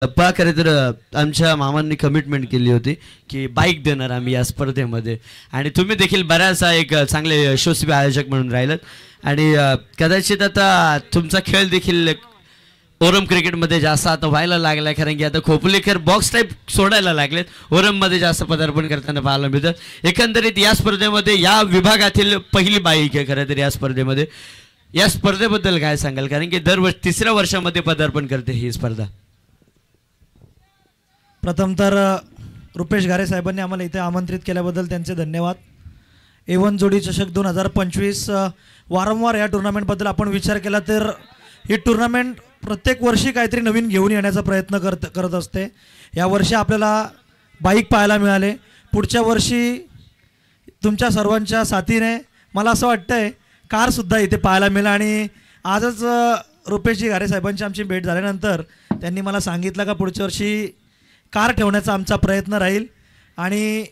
खरं तर आमच्या मामांनी कमिटमेंट केली होती की बाईक देणार आम्ही या स्पर्धेमध्ये आणि तुम्ही देखील बऱ्याचसा एक चांगले यशस्वी आयोजक म्हणून राहिलात आणि कदाचित आता तुमचा खेळ देखील ओरम क्रिकेटमध्ये जास्त आता व्हायला लागला कारण की आता खोपलेकर बॉक्स टाईप सोडायला लागलेत ओरममध्ये जास्त पदार्पण करताना पाहायला मिळतात एकंदरीत या स्पर्धेमध्ये या विभागातील पहिली बाईक आहे खरं तर या स्पर्धेमध्ये या स्पर्धेबद्दल काय सांगाल कारण की दरवर्षी तिसऱ्या वर्षामध्ये पदार्पण करते ही स्पर्धा प्रथम तर रुपेश घारे साहेबांनी आम्हाला इथे आमंत्रित केल्याबद्दल त्यांचे धन्यवाद A1 जोडी चषक 2025 वारंवार या टुर्नामेंटबद्दल आपण विचार केला तर ही टुर्नामेंट प्रत्येक वर्षी काहीतरी नवीन घेऊन येण्याचा प्रयत्न करत असते यावर्षी आपल्याला बाईक पाहायला मिळाले पुढच्या वर्षी तुमच्या सर्वांच्या साथीने मला असं वाटतंय कारसुद्धा इथे पाहायला मिळेल आणि आजच रुपेशजी घारे साहेबांची आमची भेट झाल्यानंतर त्यांनी मला सांगितलं का पुढच्या वर्षी कार ठेवण्याचा आमचा प्रयत्न राहील आणि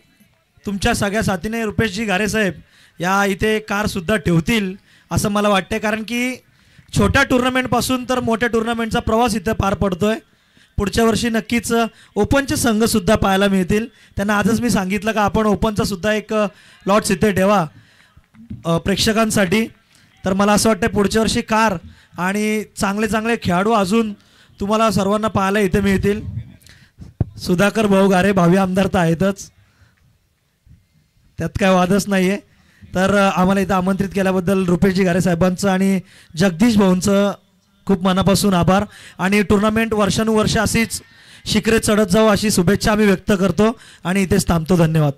तुमच्या सगळ्या साथीने रुपेशजी घारे साहेब या इथे कारसुद्धा ठेवतील असं मला वाटते कारण की छोट्या टुर्नामेंटपासून तर मोठ्या टुर्नामेंटचा प्रवास इथं पार पडतो आहे पुढच्या वर्षी नक्कीच ओपनचे संघसुद्धा पाहायला मिळतील त्यांना आजच मी सांगितलं का आपण ओपनचासुद्धा एक लॉट्स इथे ठेवा प्रेक्षकांसाठी तर मला असं वाटतं पुढच्या वर्षी कार आणि चांगले चांगले खेळाडू अजून तुम्हाला सर्वांना पाहायला इथे मिळतील सुधाकर भाऊ घारे भावी आमदार तर आहेतच त्यात काय वादच नाही आहे तर आम्हाला इथं आमंत्रित केल्याबद्दल रुपेशजी घारे साहेबांचं आणि जगदीश भाऊंचं खूप मनापासून आभार आणि टुर्नामेंट वर्षानुवर्ष अशीच शिखरे चढत जाऊ अशी शुभेच्छा आम्ही व्यक्त करतो आणि इथेच थांबतो धन्यवाद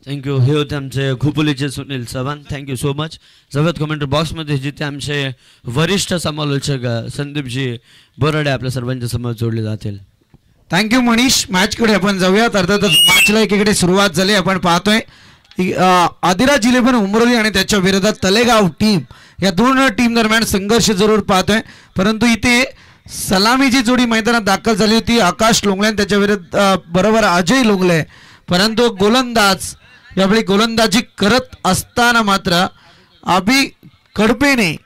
थँक्यू हे होते आमचे खोपोलीचे Sunil Chavan thank you so much जवळ कमेंट बॉक्समध्ये जिथे आमचे वरिष्ठ समालोचक संदीपजी बोराडे आपल्या सर्वांच्या समोर जोडले जातील थँक्यू मनीष मॅचकडे आपण जाऊयात अर्थातच मॅचला एकीकडे सुरुवात झाली आपण पाहतोय आदिराज 11 उमरोली आणि त्याच्या विरोधात तलेगाव टीम या दोन टीम दरम्यान संघर्ष जरूर पाहतोय परंतु इथे सलामीची जोडी मैदानात दाखल झाली होती आकाश लोंगले आणि त्याच्या विरुद्ध बरोबर अजय लोंगले परंतु गोलंदाज यावेळी गोलंदाजी करत असताना मात्र अभि कडपेने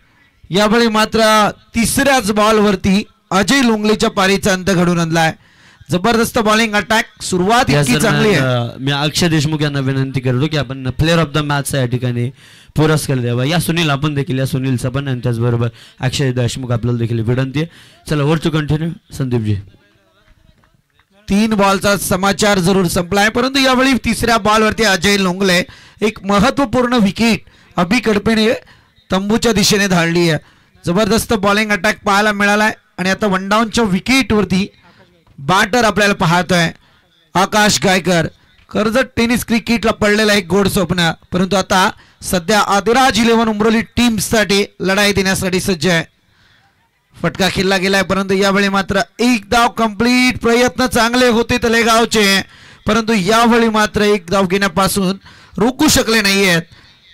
यावेळी मात्र तिसऱ्याच बॉलवरती अजय लोंगलेच्या पारीचा अंत घडून आणलाय जबरदस्त बॉलिंग अटॅक सुरुवात इतकी चांगली आहे मी अक्षय देशमुख यांना विनंती करतो की आपण प्लेअर ऑफ द मॅच या ठिकाणी पुरस्कार द्यावा या सुनील आपण देखील या सुनीलचा पण आणि त्याचबरोबर अक्षय देशमुख आपल्याला देखील विनंती आहे चला वर टू कंटिन्यू संदीपजी 3 बॉलचा समाचार जरूर संपलाय परंतु यावेळी तिसऱ्या बॉलवरती अजय लोंगले एक महत्वपूर्ण विकेट अभि कडपेने तंबूच्या दिशेने धाडली आहे जबरदस्त बॉलिंग अटॅक पाहायला मिळालाय आणि आता वन डाऊनच्या विकेटवरती बॅटर आपल्याला पाहतोय आकाश गायकर कर्जत टेनिस क्रिकेटला पडलेला एक गोड स्वप्न परंतु आता सध्या आदिराज 11 उमरोली टीम साठी लढाई देण्यासाठी सज्ज आहे फटका खेळला गेलाय परंतु यावेळी मात्र एक धाव कंप्लीट प्रयत्न चांगले होते तलेगावचे परंतु यावेळी मात्र एक धाव घेण्यापासून रोखू शकले नाहीयेत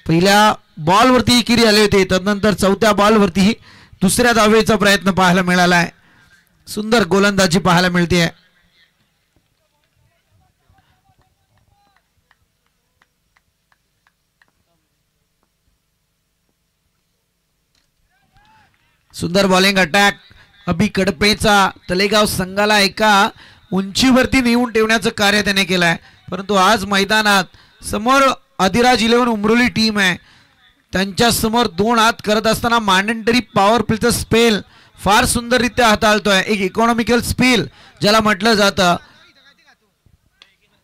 पहिल्या बॉलवरती किरी आले होते तदनंतर चौथ्या बॉलवरती दुसऱ्या धावेचा प्रयत्न पाहायला मिळालाय सुंदर गोलंदाजी पाहायला मिळते सुंदर बॉलिंग अटॅक अभि कडपेचा तलेगाव संघाला एका उंचीवरती नेऊन ठेवण्याचं कार्य त्याने केलंय परंतु आज मैदानात समोर आदिराज 11 उमरोली टीम आहे त्यांच्या समोर 2 हात करत असताना मॅन्डेटरी पॉवर प्लेचं स्पेल फार सुंदररित्या हाताळतोय एक इकॉनॉमिकल स्पेल ज्याला म्हटलं जातं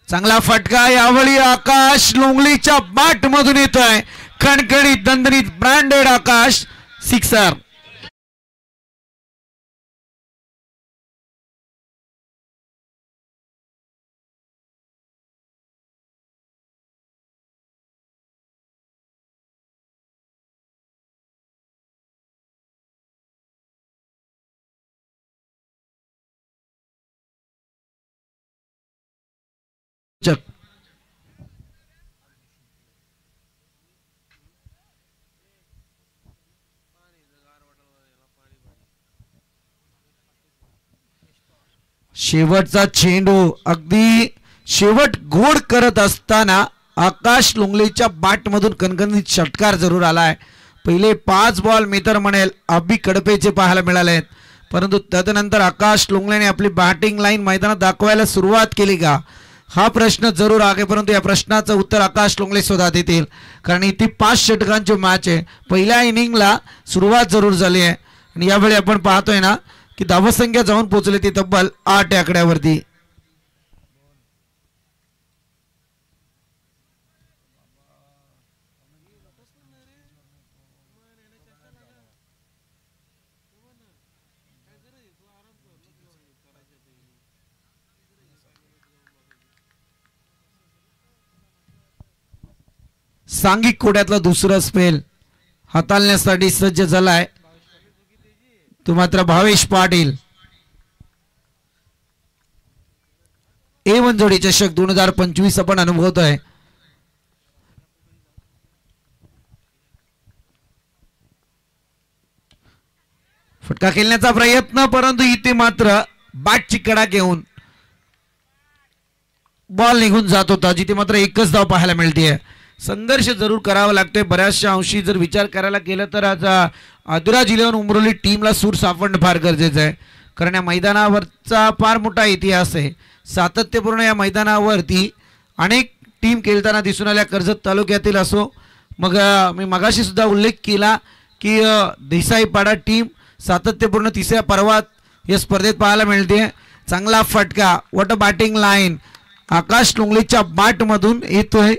चांगला फटका यावेळी आकाश लोंगलीच्या बॅट मधून येतोय खणखणीत दणदणीत ब्रँडेड आकाश सिक्सर शेवटचा चेंडू अगदी शेवट गोड करत असताना आकाश लोंगलेच्या बॅट मधून कणकणीत षटकार जरूर आलाय पहिले 5 बॉल मी तर म्हणेल अभि कडपेचे पाहायला मिळाले परंतु तदनंतर आकाश लोंगलेने आपली बॅटिंग लाईन मैदानात दाखवायला सुरुवात केली का, हा प्रश्न जरूर आहे. परंतु या प्रश्नाचं उत्तर आकाश लोंगले स्वतः देतील, कारण इथे 5 षटकांची मॅच आहे. पहिल्या इनिंगला सुरुवात जरूर झाली आहे आणि यावेळी आपण पाहतोय ना की धावसंख्या जाऊन पोहोचली ती तब्बल 8 आकड्यावरती. सांघिक कोड्यातला दुसरा स्पेल हाताळण्यासाठी सज्ज झालाय तो मात्र भावेश पाटील. A1 जोडी चषक 2025 आपण अनुभवतोय. फटका खेळण्याचा प्रयत्न, परंतु इथे मात्र बॅटची कडा घेऊन बॉल निघून जात होता, जिथे मात्र एकच धाव पाहायला मिळते. संघर्ष जरूर करावा लागतोय बऱ्याचशा अंशी. जर विचार करायला केलं तर आज आदिराज इलेव्हन उमरोली टीमला सूर सापडणं फार गरजेचं आहे, कारण या मैदानावरचा फार मोठा इतिहास आहे. सातत्यपूर्ण या मैदानावरती अनेक टीम खेळताना दिसून आल्या. कर्जत तालुक्यातील असो, मग मी मगाशी सुद्धा उल्लेख केला की देसाईपाडा टीम सातत्यपूर्ण तिसऱ्या पर्वात या स्पर्धेत पाहायला मिळते. चांगला फटका, वॉट अ बॅटिंग लाईन, आकाश लोंगलेच्या बॅटमधून येतोय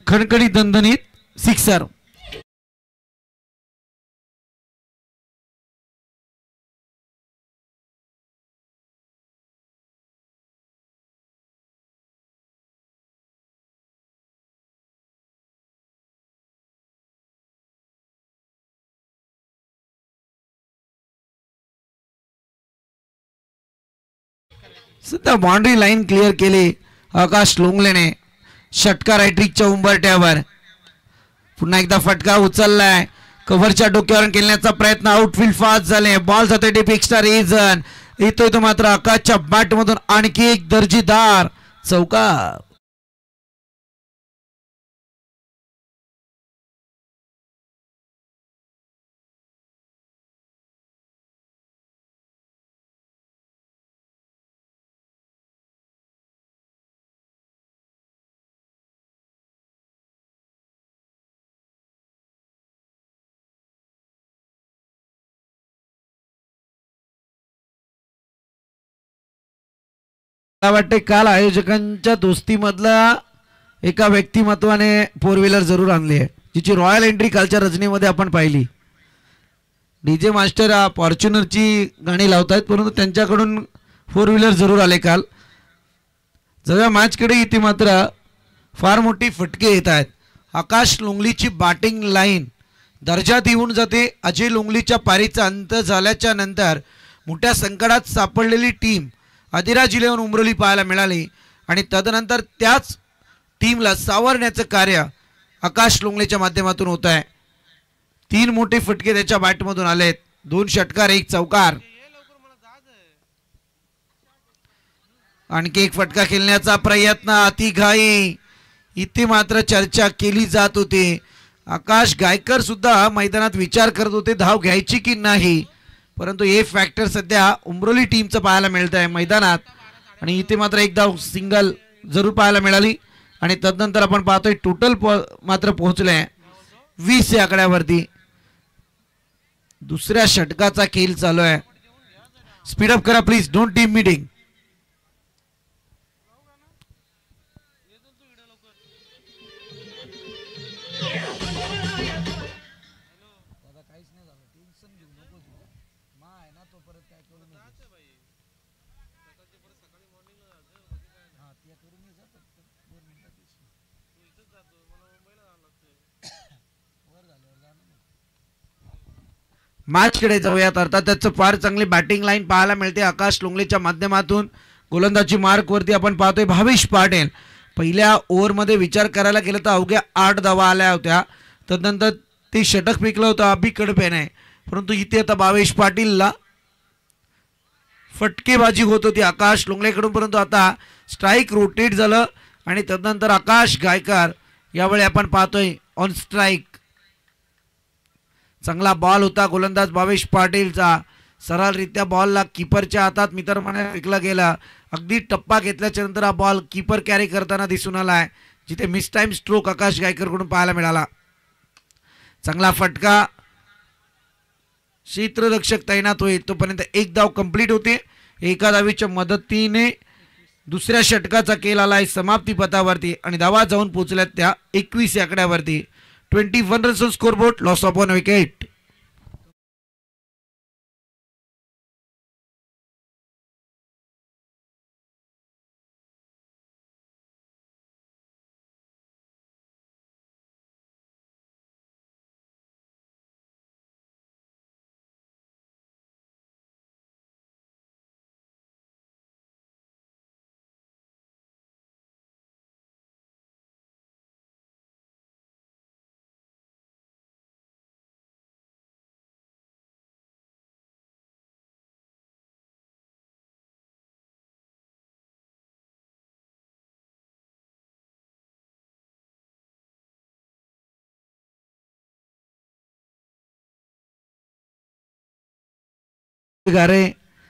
खणखणी दणदणीत सिक्सर. सध्या बाउंड्री लाईन क्लिअर केली आकाश लोंगलेने षटकार हॅट्रिकच्या उंबरट्यावर. पुन्हा एकदा फटका उचललाय, कव्हरच्या डोक्यावर खेळण्याचा प्रयत्न, आउटफील्ड फास्ट झाले, बॉल जाते डीप एक्स्ट्रा रिजन. येतोय तो मात्र आकाशच्या बॅटमधून आणखी एक दर्जेदार चौकार. मला वाटते काल आयोजकांच्या दोस्तीमधला एका व्यक्तिमत्वाने 4 व्हीलर जरूर आणली आहे, जिची रॉयल एंट्री कालच्या रजनीमध्ये आपण पाहिली. डीजे मास्टर फॉर्च्युनरची गाणी लावतायत, परंतु त्यांच्याकडून 4 व्हीलर जरूर आले काल. जव्या मॅचकडे इथे मात्र फार मोठी फटके येत आहेत. आकाश लोंगलीची बॅटिंग लाईन दर्जात येऊन जाते. अजय लोंगलीच्या पारीचा अंत झाल्याच्या नंतर मोठ्या संकटात सापडलेली टीम आदिराज इलेव्हन उमरोली पाहायला मिळाली आणि तदनंतर त्याच टीमला सावरण्याचं कार्य आकाश लोंगलेच्या माध्यमातून होत आहे. 3 मोठे फटके त्याच्या बॅटमधून आलेत, 2 षटकार 1 चौकार. आणखी एक फटका खेळण्याचा प्रयत्न, अतिघाई. इथे मात्र चर्चा केली जात होती. आकाश गायकर सुद्धा मैदानात विचार करत होते धाव घ्यायची की नाही, परंतु हे फॅक्टर सध्या उमरोली टीमचं पाहायला मिळत आहे मैदानात. आणि इथे मात्र एक धाव सिंगल जरूर पाहायला मिळाली आणि तदनंतर आपण पाहतोय टोटल मात्र पोहोचले 20 या आकड्यावरती. दुसऱ्या षटकाचा खेळ चालू आहे. स्पीडअप करा प्लीज, डोंट टीम मीटिंग. मॅचकडे जाऊयात. अर्थात त्याचं फार चांगली बॅटिंग लाईन पाहायला मिळते आकाश लोंगलेच्या माध्यमातून. गोलंदाजी मार्कवरती आपण पाहतोय भावेश पाटील. पहिल्या ओव्हरमध्ये विचार करायला गेलं तर अवघ्या 8 धावा आल्या होत्या. तदनंतर ते षटक फेकलं होतं अभि कडपेने, परंतु इथे आता भावेश पाटीलला फटकेबाजी होत होती आकाश लोंगलेकडून. परंतु आता स्ट्राईक रोटेट झालं आणि तदनंतर आकाश गायकर यावेळी आपण पाहतोय ऑन स्ट्राईक. चांगला बॉल होता गोलंदाज भावेश पाटीलचा. सरळरित्या बॉलला कीपरच्या हातात मित्रपणे फेकला गेला. अगदी टप्पा घेतल्याच्या नंतर हा बॉल कीपर कॅरी करताना दिसून आलाय, जिथे मिस टाइम स्ट्रोक आकाश गायकरकडून पाहायला मिळाला. चांगला फटका, क्षेत्ररक्षक तैनात होईल तोपर्यंत एक धाव कंप्लीट होते. एका धावीच्या मदतीने दुसऱ्या षटकाचा खेळ आलाय समाप्ती पथावरती आणि धावा जाऊन पोहोचल्यात त्या 21 या आकड्यावरती. 21 runs on scoreboard, loss of 1 wicket. गारे,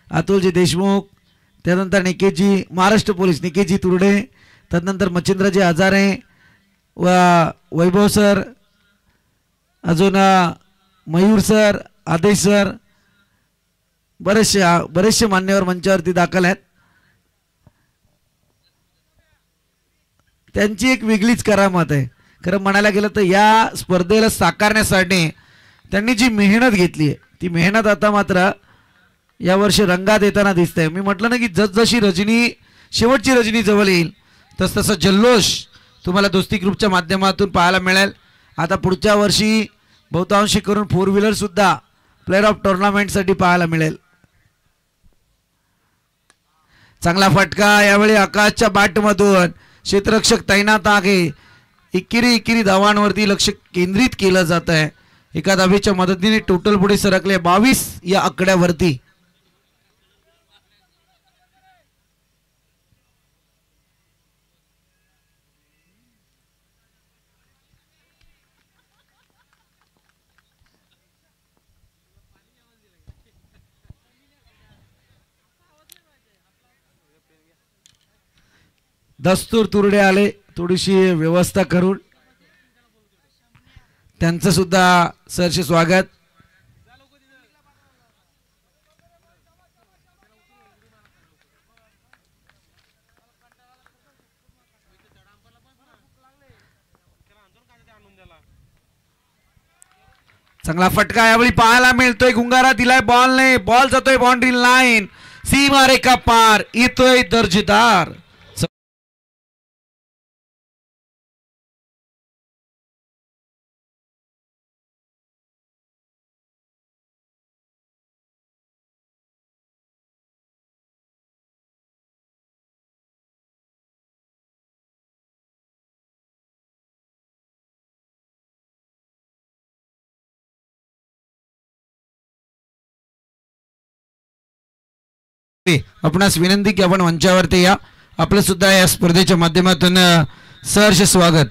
अतुलजी देशमुख, त्यानंतर निकेशजी महाराष्ट्र पोलीस निकेशजी तुरडे, त्यानंतर मच्छिंद्रजी हजारे व वैभव सर, अजून मयूर सर, आदेश सर, बरेचसे मान्यवर मंचावरती दाखल आहेत. त्यांची एक वेगळीच करामत आहे. खरं म्हणायला गेलं तर या स्पर्धेला साकारण्यासाठी त्यांनी जी मेहनत घेतली आहे ती मेहनत आता मात्र यावर्षी रंगात येताना दिसतंय. मी म्हटलं ना की जसजशी रजनी शेवटची रजनी जवळ येईल तसतसा जल्लोष तुम्हाला दोस्ती ग्रुपच्या माध्यमातून पाहायला मिळेल. आता पुढच्या वर्षी बहुतांशी करून 4 व्हीलर सुद्धा प्लेअर ऑफ टुर्नामेंटसाठी पाहायला मिळेल. चांगला फटका, यावेळी आकाशच्या बॅटमधून क्षेत्ररक्षक तैनात आहे. एकेरी धावांवरती लक्ष केंद्रित केलं जात आहे. एका धावेच्या मदतीने टोटल पुढे सरकले 22 या आकड्यावरती. दस्तूर तुरडे आले थोडीशी व्यवस्था करून, त्यांचं सुद्धा सरचे स्वागत. चांगला फटका यावेळी पाहायला मिळतोय. गुंगारा दिलाय बॉल नाही, बॉल जातोय बाउंड्री लाईन, सीमा रेखा पार, येतोय दर्जेदार. आपणास विनंती की आपण मंचावरती या. आपलं सुद्धा या स्पर्धेच्या माध्यमातून सहर्ष स्वागत.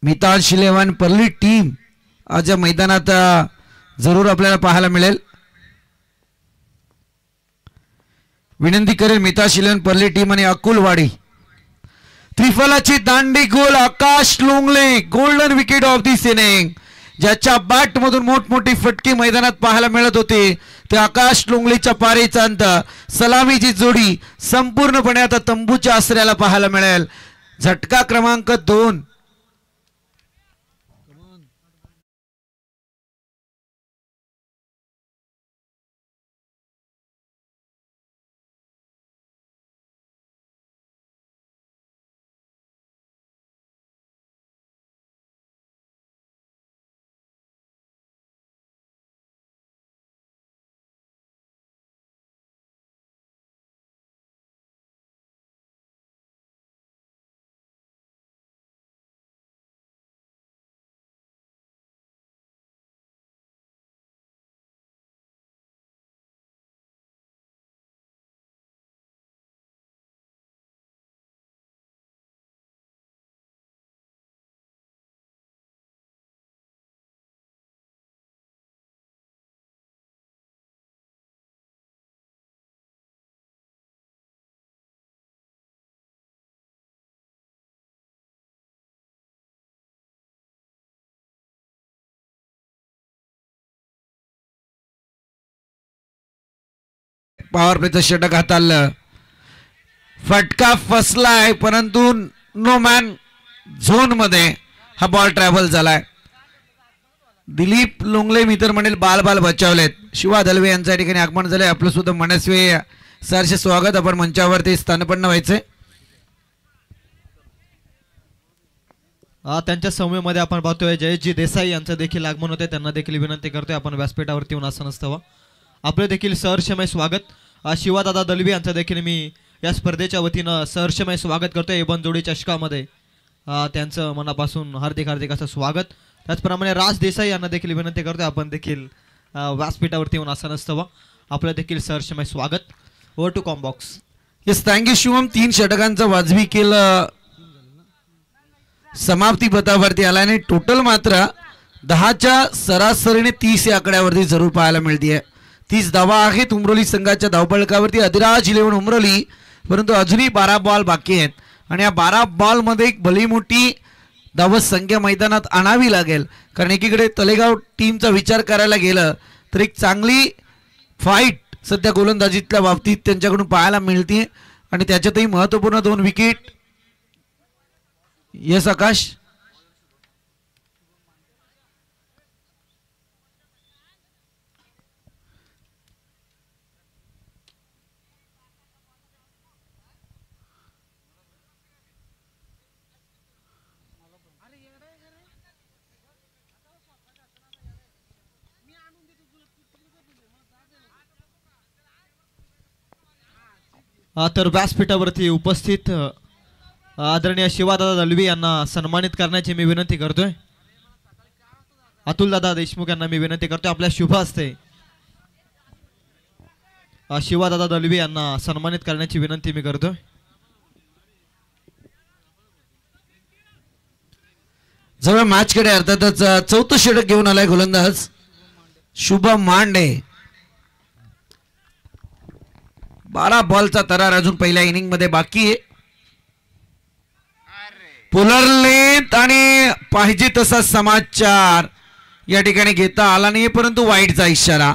मिताल शिलेवान परली टीम आज या मैदानात जरूर आपल्याला पाहायला मिळेल. विनंती करेल मिताल शिलेवान परली टीम आणि अकुलवाडी. त्रिफलाची दांडी गोल Akash Longle, golden wicket of this inning. ज्याच्या बॅट मधून मोठमोठी फटके मैदानात पाहायला मिळत होते ते आकाश लोंगलेच्या पारेचा अंत. सलामीची जोडी संपूर्णपणे आता तंबूच्या आसऱ्याला पाहायला मिळेल. झटका क्रमांक 2. पॉवर प्लेचं षटक हाताळलं. फटका फसलाय परंतु नो मॅन झोन मध्ये हा बॉल ट्रॅव्हल झालाय. दिलीप लोंगले मी तर म्हणेल बाल बचावलेत. शिवा दलवे यांच्या ठिकाणी आगमन झालंय. आपलं सुद्धा मनस्वी सहर्ष स्वागत. आपण मंचावरती स्थानपन्न व्हायचंय. त्यांच्या समूहामध्ये आपण पाहतोय जयजी देसाई यांचं देखील आगमन होते. त्यांना देखील विनंती करतोय आपण व्यासपीठावरती येऊन आसन असतं. आपलं देखील सहर्षमय स्वागत. शिवादादा दलवी यांचं देखील मी या स्पर्धेच्या वतीनं सहर्षमय स्वागत करतोय. एबन जोडी चषकामध्ये त्यांचं मनापासून हार्दिक हार्दिक असं स्वागत. त्याचप्रमाणे राज देसाई यांना देखील विनंती करतोय आपण देखील व्यासपीठावरती येऊन आसन असतं. आपलं देखील सहर्षमय स्वागत. Over to combox. Yes, thank you Shivam. 3 षटकांचं वाजवी केलं समाप्ती पथावरती आला आणि टोटल मात्र 10च्या सरासरीने 30 या आकड्यावरती जरूर पाहायला मिळते. 30 धावा आहेत उमरोली संघाच्या धावफलकावरती. अधिराज 11 उमरोली, परंतु अजूनही 12 बॉल बाकी आहेत आणि या 12 बॉलमध्ये एक भली मोठी धावत संख्या मैदानात आणावी लागेल. कारण एकीकडे तलेगाव टीमचा विचार करायला गेलं तर एक चांगली फाईट सध्या गोलंदाजीतल्या बाबतीत त्यांच्याकडून पाहायला मिळते आणि त्याच्यातही महत्त्वपूर्ण 2 विकेट. येस आकाश. तर व्यासपीठावरती उपस्थित आदरणीय शिवादादा दलवी यांना सन्मानित करण्याची मी विनंती करतोय. अतुलदादा देशमुख यांना मी विनंती करतोय आपल्या शुभ हस्ते शिवादादा दलवी यांना सन्मानित करण्याची विनंती मी करतोय. जवळ मॅचकडे अर्थातच 4थं षटक घेऊन आलाय गोलंदाज शुभम मांडे. 12 बॉलचा तरार अजून पहिल्या इनिंग मध्ये बाकी आहे. पुलरलेत आणि पाहिजे तसा समाचार या ठिकाणी घेता आला नाही, परंतु वाईडचा इशारा.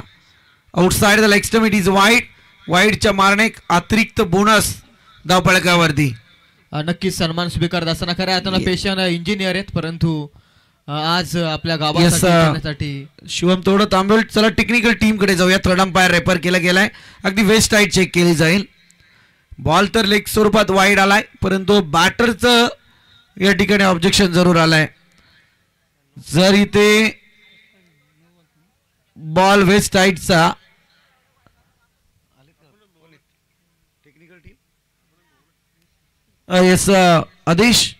Outside the leg stump, it is wide. वाईडच्या मारणे अतिरिक्त बोनस धावफलकावरती. नक्कीच सन्मान स्वीकारत असताना खऱ्या अर्थानं पेशानं इंजिनियर आहेत, परंतु आज आपल्या गावासाठी शिवम थोडं थांबेल. चला टेक्निकल टीम कडे जाऊया. थर्ड अंपायर रेफर केला गेलाय. अगदी वेस्ट साइड चेक केली जाईल. बॉल तर लेग स्वरूपात वाईड आलाय, परंतु बॅटरचं या ठिकाणी ऑब्जेक्शन जरूर आलाय. जर इथे बॉल वेस्ट साइडचा येस आदेश.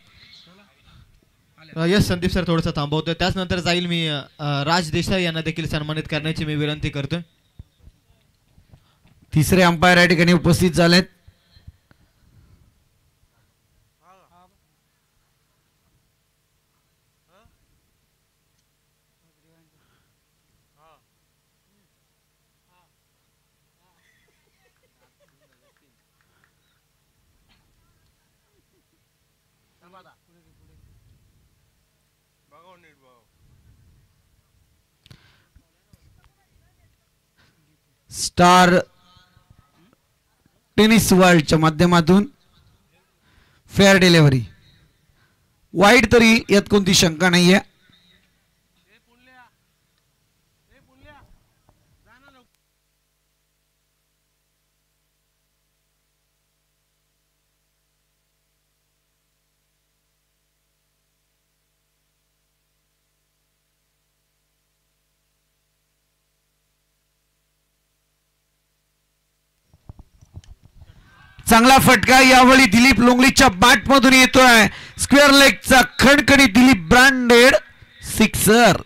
यस संदीप सर थोडंसं थांबवतोय. त्याचनंतर जाईल मी राज देसाई यांना देखील सन्मानित करण्याची मी विनंती करतोय. तिसरे अंपायर या ठिकाणी उपस्थित झालेत. स्टार टेनिस वर्ल्डच्या माध्यमातून फेअर डिलिव्हरी. वाईड तरी यात कोणती शंका नाहीये. चांगला फटका यावेळी दिलीप लोंगलीच्या बॅट मधून येतोय. स्क्वेअर लेगचा खणखणी दिलीप ब्रँडेड सिक्सर.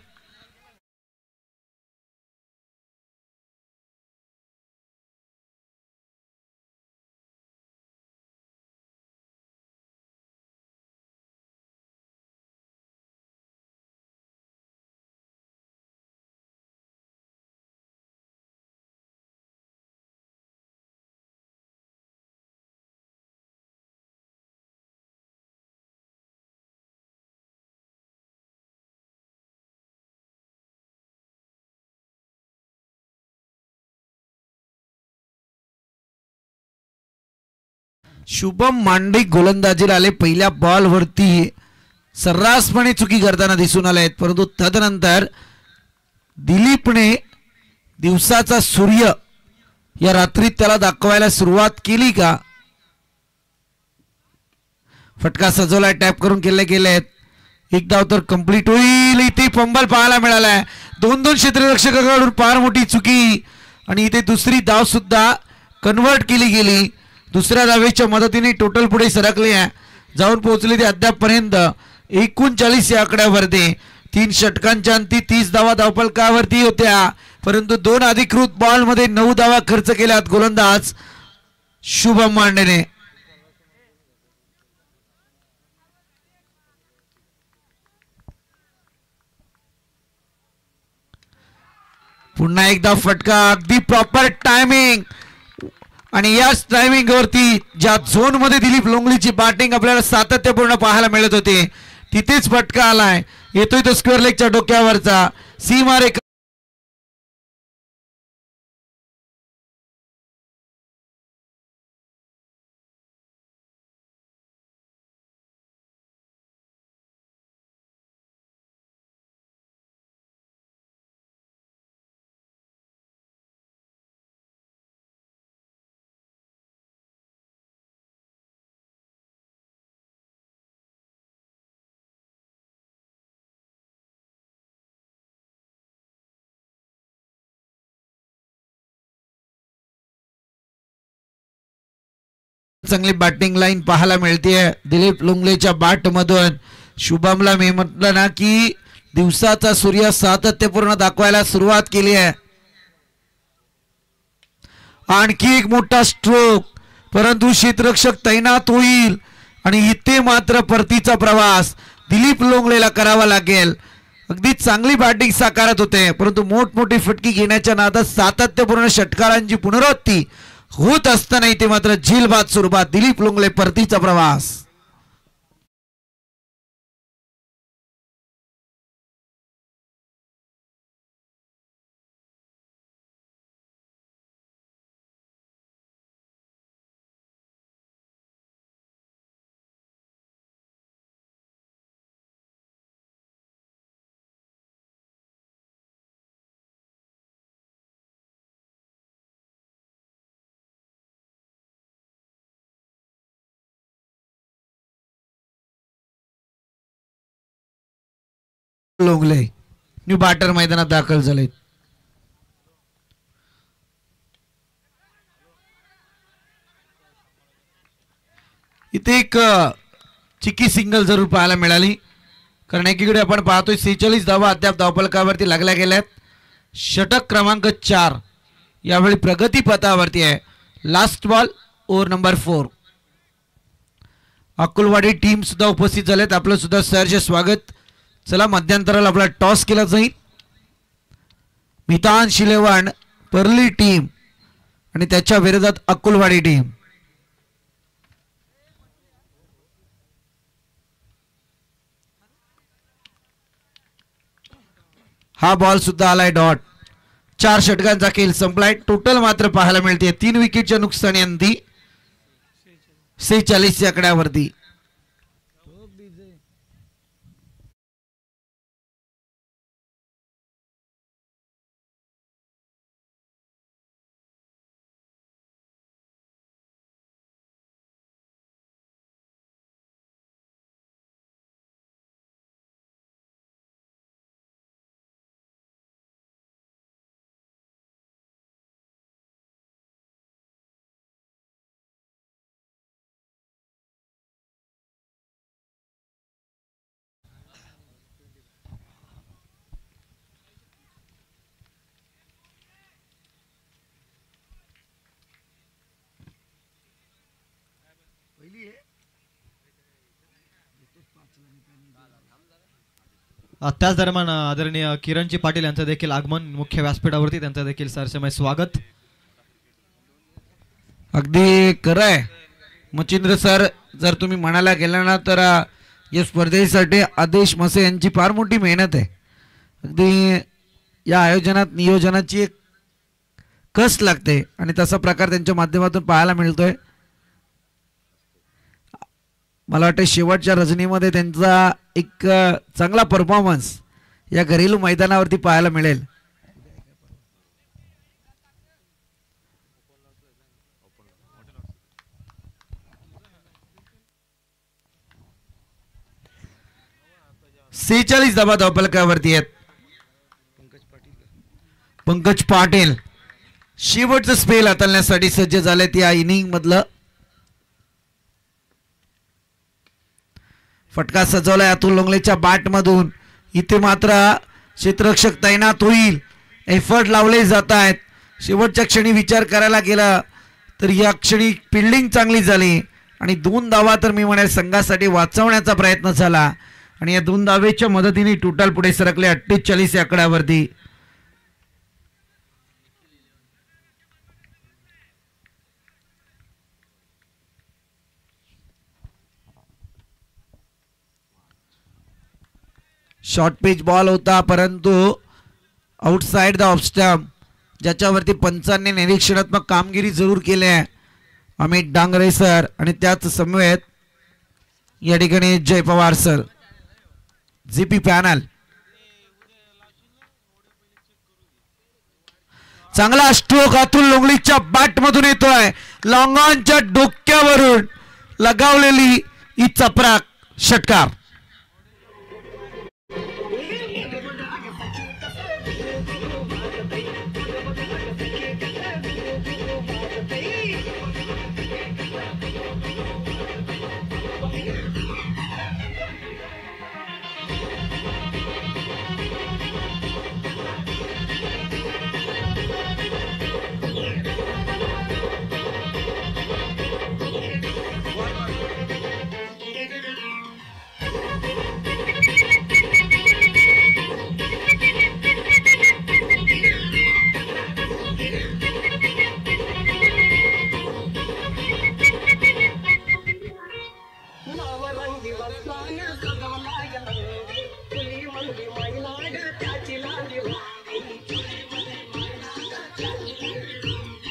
शुभम मांडे गोलंदाजीला आले. पहिल्या बॉलवरती सर्रासपणे चुकी करताना दिसून आले आहेत, परंतु तदनंतर दिलीपने दिवसाचा सूर्य या रात्रीत त्याला दाखवायला सुरुवात केली का? फटका सजवलाय, टॅप करून केले गेलेत. एक धाव तर कंप्लीट होईल. इथे फंबल पाहायला मिळालाय. 2-2 क्षेत्ररक्षकाकडून फार मोठी चुकी आणि इथे दुसरी धाव सुद्धा कन्वर्ट केली गेली. दुसऱ्या धावेच्या मदतीने टोटल पुढे सरकले आहे, जाऊन पोहोचले ते अद्यापपर्यंत 39 या आकड्यावरती. 3 षटकांच्या अंती 30 धावा धावफलकावरती होत्या, परंतु 2 अधिकृत बॉलमध्ये 9 धावा खर्च केल्यात गोलंदाज शुभम मांडेने. पुन्हा एकदा फटका, अगदी प्रॉपर टायमिंग आणि याच टायमिंग वरती ज्या झोन मध्ये दिलीप लोंगलेची बॅटिंग आपल्याला सातत्यपूर्ण पाहायला मिळत होते तिथेच फटका आलाय. येतोय तो स्क्वेअर लेगच्या डोक्यावरचा सीमा रेखा. चांगली बॅटिंग लाईन पाहायला मिळते दिलीप लोंगलेच्या बॅट मधून. शुभमला मी म्हटलं ना की दिवसाचा सूर्य सातत्यपूर्ण दाखवायला सुरुवात केली आहे. आणखी एक मोठा स्ट्रोक, परंतु क्षेत्ररक्षक तैनात होईल आणि इथे मात्र परतीचा प्रवास दिलीप लोंगलेला करावा लागेल. अगदी चांगली बॅटिंग साकारत होते, परंतु मोठमोठी फटकी घेण्याच्या नादात सातत्यपूर्ण षटकारांची पुनरावृत्ती होत असताना इथे मात्र झीलबाद स्वरूपात दिलीप लोंगले परतीचा प्रवास. लोंगले न्यू बॅटर मैदानात दाखल झाले. इथे एक चिकी सिंगल जरूर पाहायला मिळाली, कारण एकीकडे आपण पाहतोय 46 धावा अद्याप धावफलकावरती लागल्या गेल्यात. षटक क्रमांक 4 यावेळी प्रगती पथावरती आहे. Last ball over number 4. Akulwadi team सुद्धा उपस्थित झालेत. आपलं सुद्धा सहर्ष स्वागत. चला मध्यंतराला आपला टॉस केला जाईल. मितान शिलेवाण परली टीम आणि त्याच्या विरोधात अकुलवाडी टीम. हा बॉल सुद्धा आलाय डॉट. 4 षटकांचा खेळ संपलाय. टोटल मात्र पाहायला मिळते 3 विकेटच्या नुकसानी अंती 46 या आकड्यावरती. त्याच दरम्यान आदरणीय किरणजी पाटील यांचं देखील आगमन मुख्य व्यासपीठावरती, त्यांचं देखील सरसमय स्वागत. अगदी खरं आहे मच्छिंद्र सर, जर तुम्ही म्हणायला गेला ना तर या स्पर्धेसाठी आदेश मसे यांची फार मोठी मेहनत आहे. अगदी या आयोजनात नियोजनाची एक कस लागते आणि तसा प्रकार त्यांच्या माध्यमातून पाहायला मिळतोय. मला वाटतं शेवटच्या रजनीमध्ये त्यांचा एक चांगला परफॉर्मन्स या घरेलू मैदानावरती पाहायला मिळेल. सेहेचाळीस धावा धावफलकावरती आहेत. पंकज पाटील शेवटचं स्पेल हाताळण्यासाठी सज्ज झालेत. या इनिंग मधलं फटका सजवलाय अतुल लोंगलेच्या बॅट मधून. इथे मात्र क्षेत्ररक्षक तैनात होईल, एफर्ट लावले जात आहेत. शेवटच्या क्षणी विचार करायला गेला तर या क्षणी फिल्डिंग चांगली झाली आणि 2 धावा तर मी म्हणेल संघासाठी वाचवण्याचा प्रयत्न झाला आणि या 2 धावेच्या मदतीने टोटल पुढे सरकले 48 या आकड्यावरती. शॉर्ट पिच बॉल होता परंतु आउटसाइड द ऑफ स्टंप, ज्याच्यावरती पंचांनी निरीक्षणात्मक कामगिरी जरूर केली आहे अमित डांगरे सर आणि त्याच समवेत या ठिकाणी जय पवार सर जीपी पॅनल. चांगला स्ट्रोक अतुल लोंगलीच्या बॅट मधून येतोय. लॉंग ऑनच्या डोक्यावरून लगावलेली ही चपराक षटकार.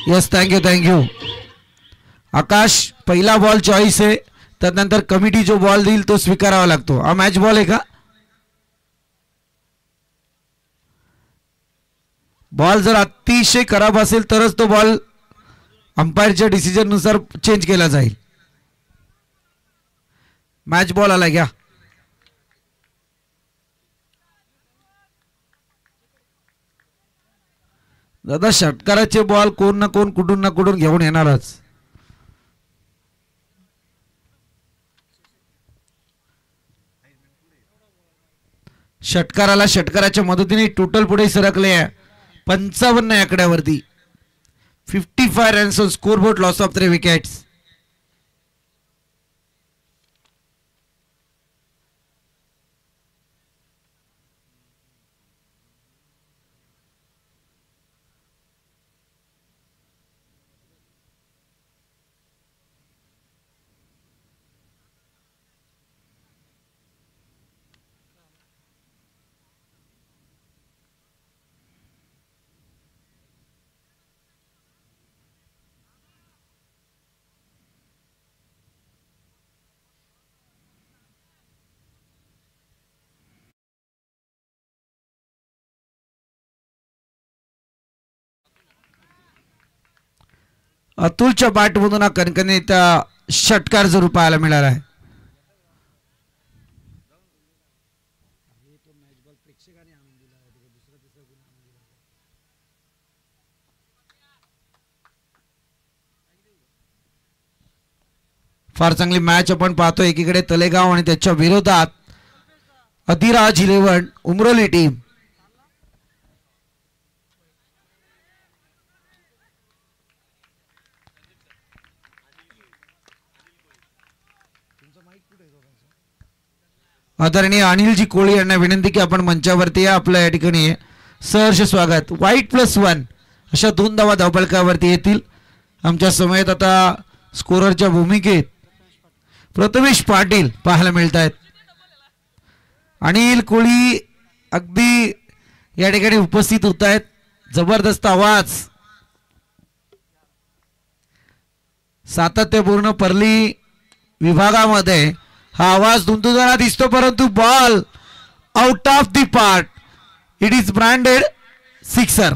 Yes thank you. आकाश पहिला बॉल चॉईस आहे, त्यानंतर कमिटी जो बॉल देईल तो स्वीकारावा लागतो. हा मॅच बॉल आहे का? बॉल जर अतिशय खराब असेल तरच तो बॉल अंपायरच्या डिसिजन नुसार चेंज केला जाईल. मॅच बॉल आला घ्या. दादा षटकाराचे बॉल कोण ना कोण कुठून ना कुठून घेऊन येणारच. षटकाराला षटकाराच्या मदतीने टोटल पुढे सरकले आहे 55 आकड्यावरती. 55 runs on scoreboard, loss of 3 wickets. अतुलच्या बॅटमधून हा कणकणीत षटकार जरूर पाहायला मिळाला आहे. फार चांगली मॅच आपण पाहतो. एकीकडे तलेगाव आणि त्याच्या विरोधात अधिराज 11 उमरोली टीम. आदरणीय अनिलजी कोळी यांना विनंती की आपण मंचावरती या. आपल्या या ठिकाणी सहर्ष स्वागत. वाईट+1 अशा 2 धावा धावफलकावरती येतील. आमच्या समयेत आता स्कोररच्या भूमिकेत प्रथमेश पाटील पाहायला मिळत आहेत. अनिल कोळी अगदी या ठिकाणी उपस्थित होत आहेत. जबरदस्त आवाज, सातत्यपूर्ण परली विभागामध्ये हा आवाज दुमदुमताना दिसतो परंतु ball out of the park. It is branded sixer.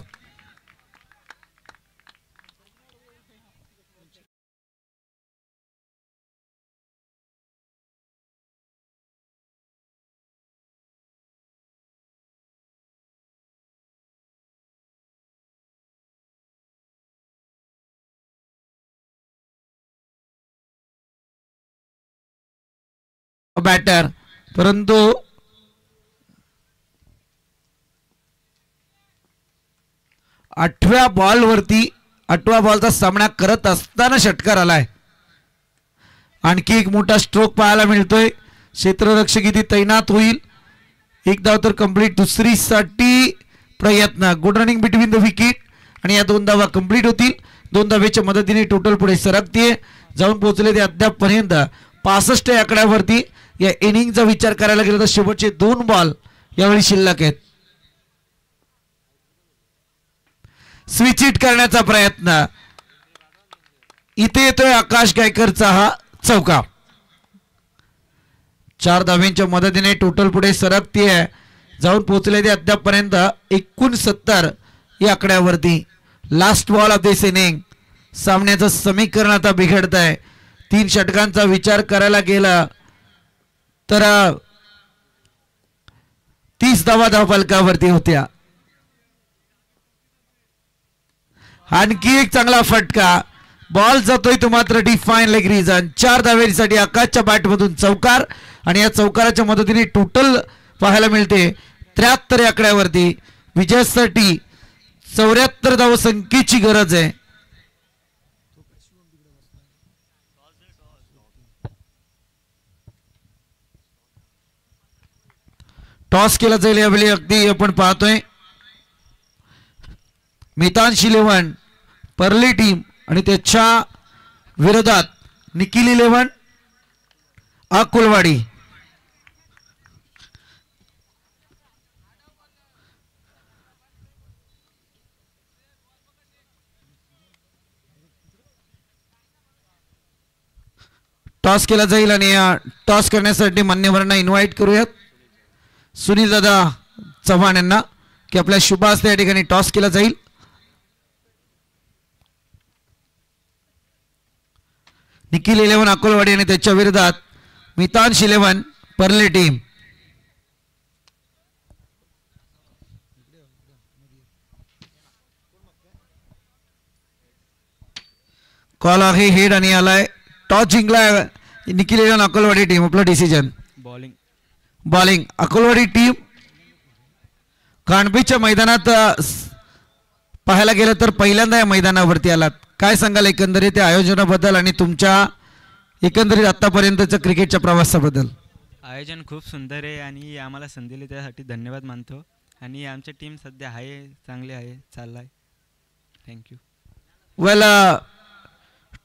Batter परंतु आठव्या बॉलचा सामना करत असताना षटकार आलाय. आणखी एक मोठा स्ट्रोक पाहायला मिळतोय. क्षेत्ररक्षक इथे तैनात होईल. एक धाव तर कंप्लीट. दुसरीसाठी प्रयत्न. Good running between the wicket आणि या 2 धावा कंप्लीट होतील. 2 धावेच्या मदतीने टोटल पुढे सरकते. जाऊन पोहोचले ते अद्यापपर्यंत 65 या आकड्यावरती. या इनिंगचा विचार करायला गेला तर शेवटचे 2 बॉल यावेळी शिल्लक आहेत. स्विच हिट करण्याचा प्रयत्न. इथे येतोय आकाश गायकरचा हा चौका. 4 धाव्यांच्या मदतीने टोटल पुढे सरकतीये. जाऊन पोहोचले ते अद्यापपर्यंत 69 या आकड्यावरती. Last ball of this inning. सामन्याचं समीकरण आता बिघडत आहे. 3 षटकांचा विचार करायला गेला तर 30 धावा धावफलकावरती होत्या. आणखी एक चांगला फटका. बॉल जातोय तो मात्र डिफाईन लेग रिजन. 4 धावेसाठी आकाशच्या बॅटमधून चौकार आणि या चौकाराच्या मदतीने टोटल पाहायला मिळते 73 आकड्यावरती. विजयासाठी 74 धावसंख्येची गरज आहे. टॉस केला जाईल यावेळी. अगदी आपण पाहतोय मितांश 11 परली टीम आणि त्याच्या विरोधात निखिल 11 अकोलवाडी. टॉस केला जाईल आणि टॉस करण्यासाठी मान्यवरांना इन्व्हाइट करूयात. सुनील दादा चव्हाण यांना की आपल्या शुभ हस्ते या ठिकाणी टॉस केला जाईल. निखिल 11 अकोलवाडी आणि त्याच्या विरोधात मितांश 11 परले टीम. कॉल आहे हेड आणि आलाय. टॉस जिंकला निखिल 11 अकोलवाडी टीम. आपलं डिसिजन बॉलिंग अकोलवाडी टीम. कांडबीच्या मैदानात पाहायला गेलं तर पहिल्यांदा या मैदानावरती आलात. काय सांगाल एकंदरीत त्या आयोजनाबद्दल आणि तुमच्या एकंदरीत आतापर्यंतच्या क्रिकेटच्या प्रवासाबद्दल? आयोजन खूप सुंदर आहे आणि आम्हाला संधी दिली त्यासाठी धन्यवाद मानतो. आणि आमची टीम सध्या आहे, चांगली आहे, चाललाय. थँक्यू. वेल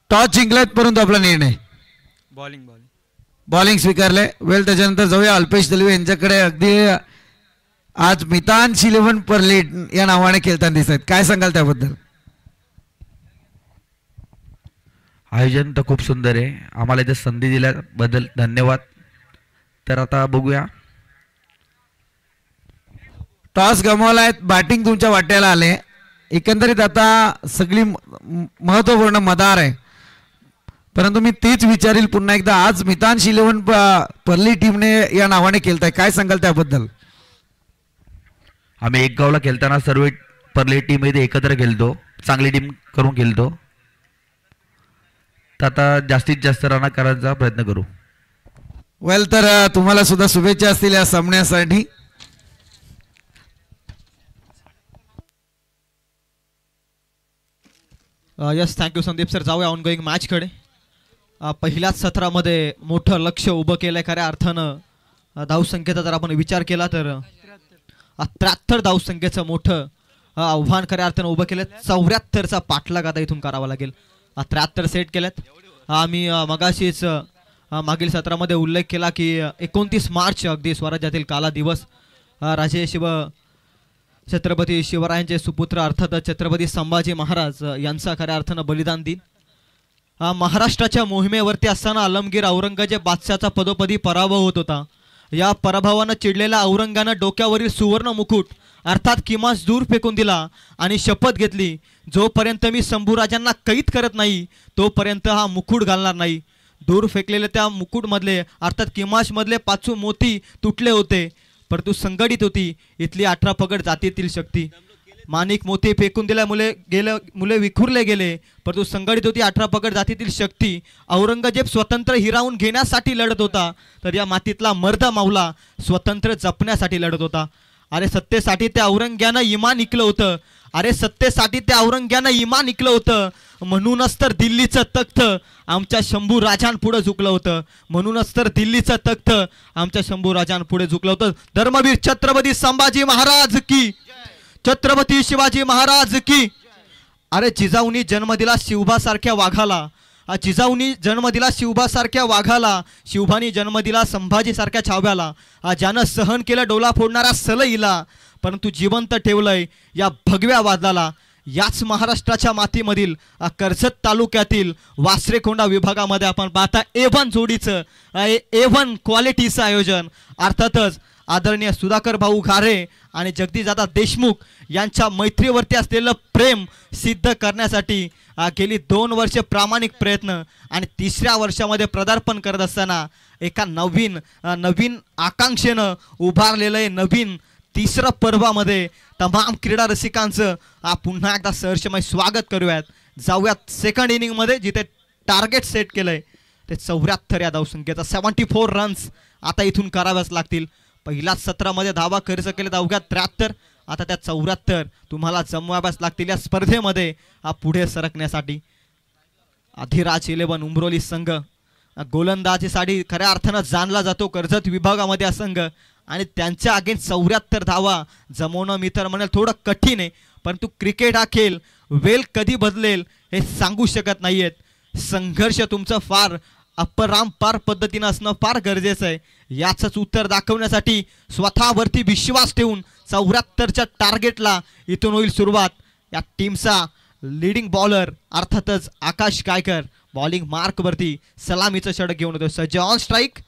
टॉस जिंकलात परंतु आपला निर्णय बॉलिंग स्वीकारले. वेल त्याच्यानंतर जाऊया अल्पेश दलवे यांच्याकडे. अगदी आज मितांश 11 परले या नावाने खेळताना दिसत. काय सांगाल त्याबद्दल? आयोजन तर खूप सुंदर आहे. आम्हाला इथे संधी दिल्याबद्दल धन्यवाद. तर आता बघूया. टॉस गमावलाय. बॅटिंग तुमच्या वाट्याला आले. एकंदरीत आता सगळी महत्वपूर्ण मदार आहे. परंतु मी तेच विचारील पुन्हा एकदा. आज मितांश 11 परली टीमने या नावाने खेळताय. काय सांगाल त्याबद्दल? आम्ही एक गावला खेळताना सर्व परली टीम इथे एकत्र खेळतो, चांगली टीम करून खेळतो. तर आता जास्तीत जास्त रन करायचा प्रयत्न करू. वेल तर तुम्हाला सुद्धा शुभेच्छा असतील या सामन्यासाठी. Yes, thank you Sandeep sir. जाऊया ऑन गोईंग मॅचकडे. पहिल्याच सत्रामध्ये मोठं लक्ष उभं केलं आहे. खऱ्या अर्थानं धावसंख्येचा जर आपण विचार केला तर 73 धावसंख्येचं मोठं आव्हान खऱ्या अर्थानं उभं केलं. 74चा पाठलाग आता इथून करावा लागेल. 73 सेट केल्यात. आम्ही मगाशीच मागील सत्रामध्ये उल्लेख केला की 29 मार्च अगदी स्वराज्यातील काला दिवस. राजे छत्रपती शिवरायांचे सुपुत्र अर्थात छत्रपती संभाजी महाराज यांचा खऱ्या अर्थानं बलिदान दिन. महाराष्ट्राच्या मोहिमेवरती असताना आलमगीर औरंगजेब बादशाचा पदोपदी पराभव होत होता. या पराभवानं चिडलेल्या औरंगानं डोक्यावरील सुवर्ण मुकुट अर्थात किमास दूर फेकून दिला आणि शपथ घेतली, जोपर्यंत मी शंभूराजांना कैद करत नाही तोपर्यंत हा मुकुट घालणार नाही. दूर फेकलेले त्या मुकुटमधले अर्थात किमाशमधले 5 मोती तुटले होते, परंतु संघटित होती इथली 18 पगड जातीतील शक्ती. माणिक मोती फेकून मुले विखुरले गेले, परंतु संघटित होती 18 पगड जातीतील शक्ती. औरंगजेब स्वतंत्र हिरावून घेण्यासाठी लढत होता, तर या मातीतला मर्द मावला स्वतंत्र जपण्यासाठी लढत होता. अरे सत्तेसाठी त्या औरंग्यानं इमान निकलं होतं, सत्तेसाठी त्या औरंग्यानं इमान निकलं होतं. म्हणूनच तर दिल्लीचं तख्त आमच्या शंभू राजांपुढे झुकलं होतं. म्हणूनच तर दिल्लीचं तख्त आमच्या शंभू राजांपुढे झुकलं होतं. धर्मवीर छत्रपती संभाजी महाराज की, छत्रपती शिवाजी महाराज की. अरे जिजाऊनी जन्म दिला शिवबासारख्या वाघाला, जिजाऊनी जन्म दिला शिवबासारख्या वाघाला, शिवबानी जन्म दिला संभाजीसारख्या छाव्याला. ज्यानं सहन केलं डोला फोडणाऱ्या सलईला, परंतु जिवंत ठेवलंय या भगव्या वादळाला. याच महाराष्ट्राच्या मातीमधील कर्जत तालुक्यातील वासरेकोंडा विभागामध्ये आपण पाहता A1 जोडीचं A1 क्वालिटीचं आयोजन. अर्थातच आदरणीय सुधाकर भाऊ घारे आणि जगदीशदादा देशमुख यांच्या मैत्रीवरती असलेलं प्रेम सिद्ध करण्यासाठी गेली 2 वर्षे प्रामाणिक प्रयत्न आणि 3ऱ्या वर्षामध्ये पदार्पण करत असताना एका नवीन आकांक्षेनं उभारलेलं आहे नवीन 3रं पर्वामध्ये तमाम क्रीडा रसिकांचं पुन्हा एकदा सहर्षमय स्वागत करूयात. जाऊयात सेकंड इनिंगमध्ये, जिथे टार्गेट सेट केलंय ते 74 या धावसंख्येचा 74 रन्स आता इथून कराव्याच लागतील. पहिल्याच सत्रामध्ये धावा खर्च केले अवघ्या 73, आता त्या 74 तुम्हाला जमवाव्याच लागतील या स्पर्धेमध्ये पुढे सरकण्यासाठी. अधिराज 11 उमरोली संघ गोलंदाजीसाठी खऱ्या अर्थानं जाणला जातो कर्जत विभागामध्ये हा संघ, आणि त्यांच्या अगेन्स्ट 74 धावा जमवणं मी तर म्हणेल थोडं कठीण आहे. परंतु क्रिकेट हा खेळ वेळ कधी बदलेल हे सांगू शकत नाहीयेत. संघर्ष तुमचं फार अपरांपार पद्धतीनं असणं फार गरजेचं आहे. याचंच उत्तर दाखवण्यासाठी स्वतःवरती विश्वास ठेवून 74च्या टार्गेटला इथून होईल सुरुवात. या टीमचा लीडिंग बॉलर अर्थातच आकाश गायकर बॉलिंग मार्कवरती सलामीचं षटक घेऊन होतो. सज्ज ऑन स्ट्राईक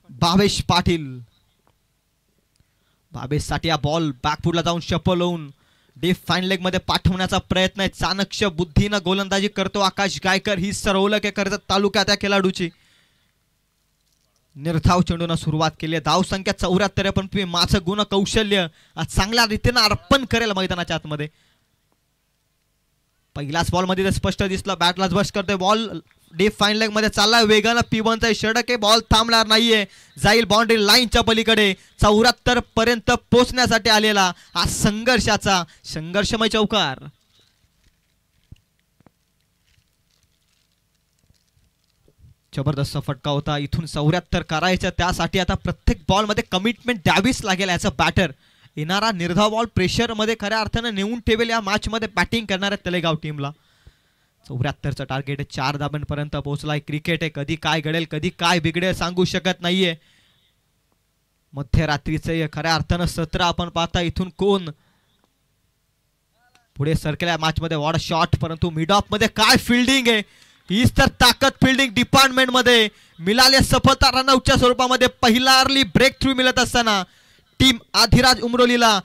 भावेश पाटील. भावेशसाठी हा बॉल बॅकफुटला जाऊन शपल होऊन डीप फाईन लेग मध्ये पाठवण्याचा प्रयत्न आहे. चाणक्य बुद्धीनं गोलंदाजी करतो आकाश गायकर. ही सरवलक आहे कर्जत तालुक्यात त्या खेळाडूची. निर्धाव चेंडूनं सुरुवात केली आहे. धावसंख्या 74 पण तुम्ही माझं गुण कौशल्य चांगल्या रीतीनं अर्पण करेल मैदानाच्या आतमध्ये. पहिल्याच बॉल मध्ये स्पष्ट दिसलं, बॅटलाच बस्ट करतोय बॉल डीप फाईन लेग मध्ये चाललाय वेगानं. P1चा षटक आहे, बॉल थांबणार नाहीये, जाईल बाउंड्री लाईनच्या पलीकडे. 74 पर्यंत पोहोचण्यासाठी आलेला हा संघर्षमय चौकार. जबरदस्त फटका होता. इथून 74 करायचं, त्यासाठी आता प्रत्येक बॉल मध्ये कमिटमेंट द्यावीच लागेल ॲज अ बॅटर. येणारा निर्धाव बॉल प्रेशर मध्ये खऱ्या अर्थानं नेऊन ठेवेल या मॅच मध्ये बॅटिंग करणाऱ्या तलेगाव टीमला. 74चं टार्गेट आहे, 4 धाब्यांपर्यंत पोहोचलाय. क्रिकेट आहे, कधी काय घडेल कधी काय बिघडेल सांगू शकत नाहीये. मध्यरात्रीचं खऱ्या अर्थानं सत्र आपण पाहता. इथून कोण पुढे सरकल्या मॅच मध्ये. वॉट शॉट, परंतु मिड ऑफ मध्ये काय फिल्डिंग आहे. हीच तर ताकद फिल्डिंग डिपार्टमेंट मध्ये. मिळाले सफलता रनआउटच्या स्वरूपामध्ये. पहिला अर्ली ब्रेक थ्रू मिळत असताना टीम अधिराज उमरोलीला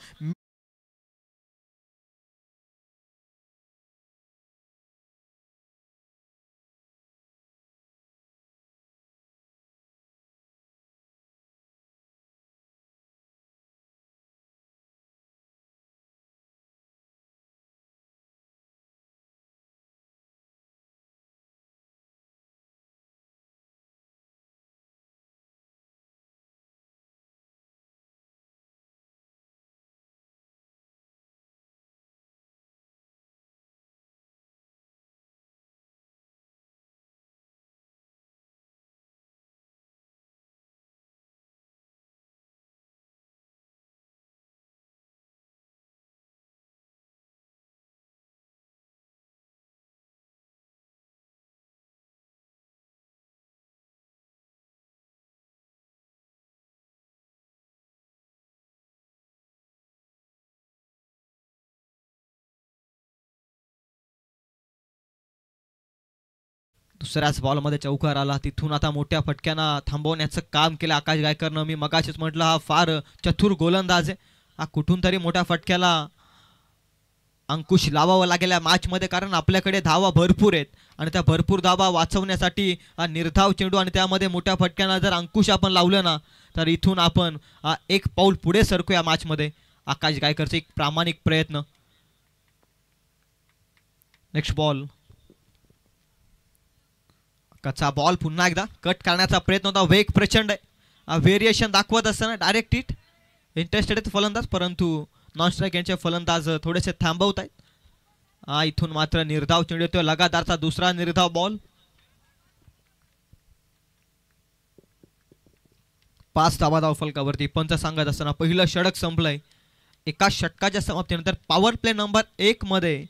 दुसऱ्याच बॉलमध्ये चौकार आला. तिथून आता मोठ्या फटक्यानं थांबवण्याचं काम केलं आकाश गायकरनं. मी मगाशीच म्हटलं हा फार चतुर गोलंदाज आहे. हा कुठून तरी मोठ्या फटक्याला अंकुश लावावं लागेल या मॅचमध्ये, कारण आपल्याकडे धावा भरपूर आहेत आणि त्या भरपूर धावा वाचवण्यासाठी हा निर्धाव चेंडू आणि त्यामध्ये मोठ्या फटक्यानं जर अंकुश आपण लावलं ना तर इथून आपण एक पाऊल पुढे सरकू या मॅचमध्ये. आकाश गायकरचे एक प्रामाणिक प्रयत्न. नेक्स्ट बॉल, कच्चा बॉल पुन्हा एकदा कट करण्याचा प्रयत्न होता. वेग प्रचंड आहे. व्हेरिएशन दाखवत असताना डायरेक्ट हिट. इंटरेस्टेड आहेत फलंदाज, परंतु नॉन स्ट्राईक यांचे फलंदाज थोडेसे थांबवत आहेत. इथून मात्र निर्धाव चेंडू येतो. लगातारचा दुसरा निर्धाव बॉल. 5 धावा फलकावरती. पंच सांगत असताना पहिलं षटक संपलंय. एका षटकाच्या समाप्तीनंतर पॉवर प्ले नंबर 1 मध्ये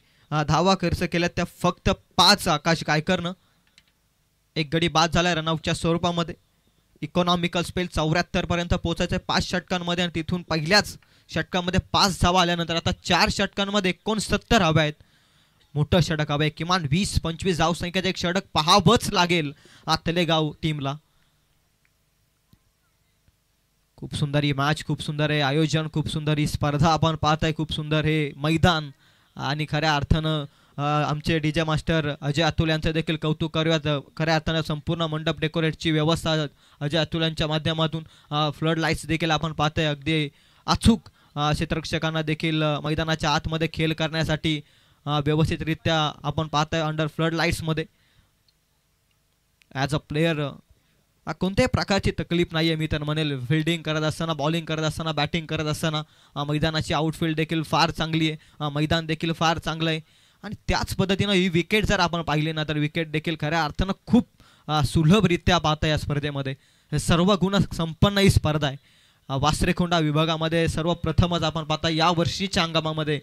धावा खर्च केल्या त्या फक्त 5 आकाश गायकरनं. एक गडी बाद झालाय रनआउटच्या स्वरूपामध्ये. इकॉनॉमिकल स्पेल 74 पर्यंत पोहोचायचं 5 षटकांमध्ये आणि तिथून पहिल्याच षटकामध्ये 5 धावा आल्यानंतर आता 4 षटकांमध्ये 69 हव्या आहेत. मोठं षटक हवं आहे. किमान 20-25 धावसंख्येचं एक षटक पाहावंच लागेल तलेगाव टीमला. खूप सुंदर ही मॅच, खूप सुंदर आहे आयोजन, खूप सुंदर ही स्पर्धा आपण पाहताय, खूप सुंदर हे मैदान आणि खऱ्या अर्थानं आमचे डीजे मास्टर अजय अतुल यांचं देखील कौतुक करूयात. खऱ्या अर्थानं संपूर्ण मंडप डेकोरेटची व्यवस्था अजय अतुल यांच्या माध्यमातून फ्लड लाईट्स देखील आपण पाहतोय. अगदी अचूक क्षेत्ररक्षकांना देखील मैदानाच्या आतमध्ये खेळ करण्यासाठी व्यवस्थितरित्या आपण पाहतोय अंडर फ्लड लाईट्समध्ये. ॲज अ प्लेयर कोणत्याही प्रकारची तकलीफ नाही आहे मी तर म्हणेल. फिल्डिंग करत असताना, बॉलिंग करत असताना, बॅटिंग करत असताना मैदानाची आउटफील्ड देखील फार चांगली आहे. मैदान देखील फार चांगलं आहे आणि त्याच पद्धतीनं ही विकेट जर आपण पाहिली ना तर विकेट देखील खऱ्या अर्थानं खूप सुलभरित्या पाहता या स्पर्धेमध्ये. सर्व गुण संपन्न ही स्पर्धा आहे. वासरेखोंडा विभागामध्ये सर्वप्रथमच आपण पाहता या वर्षीच्या हंगामामध्ये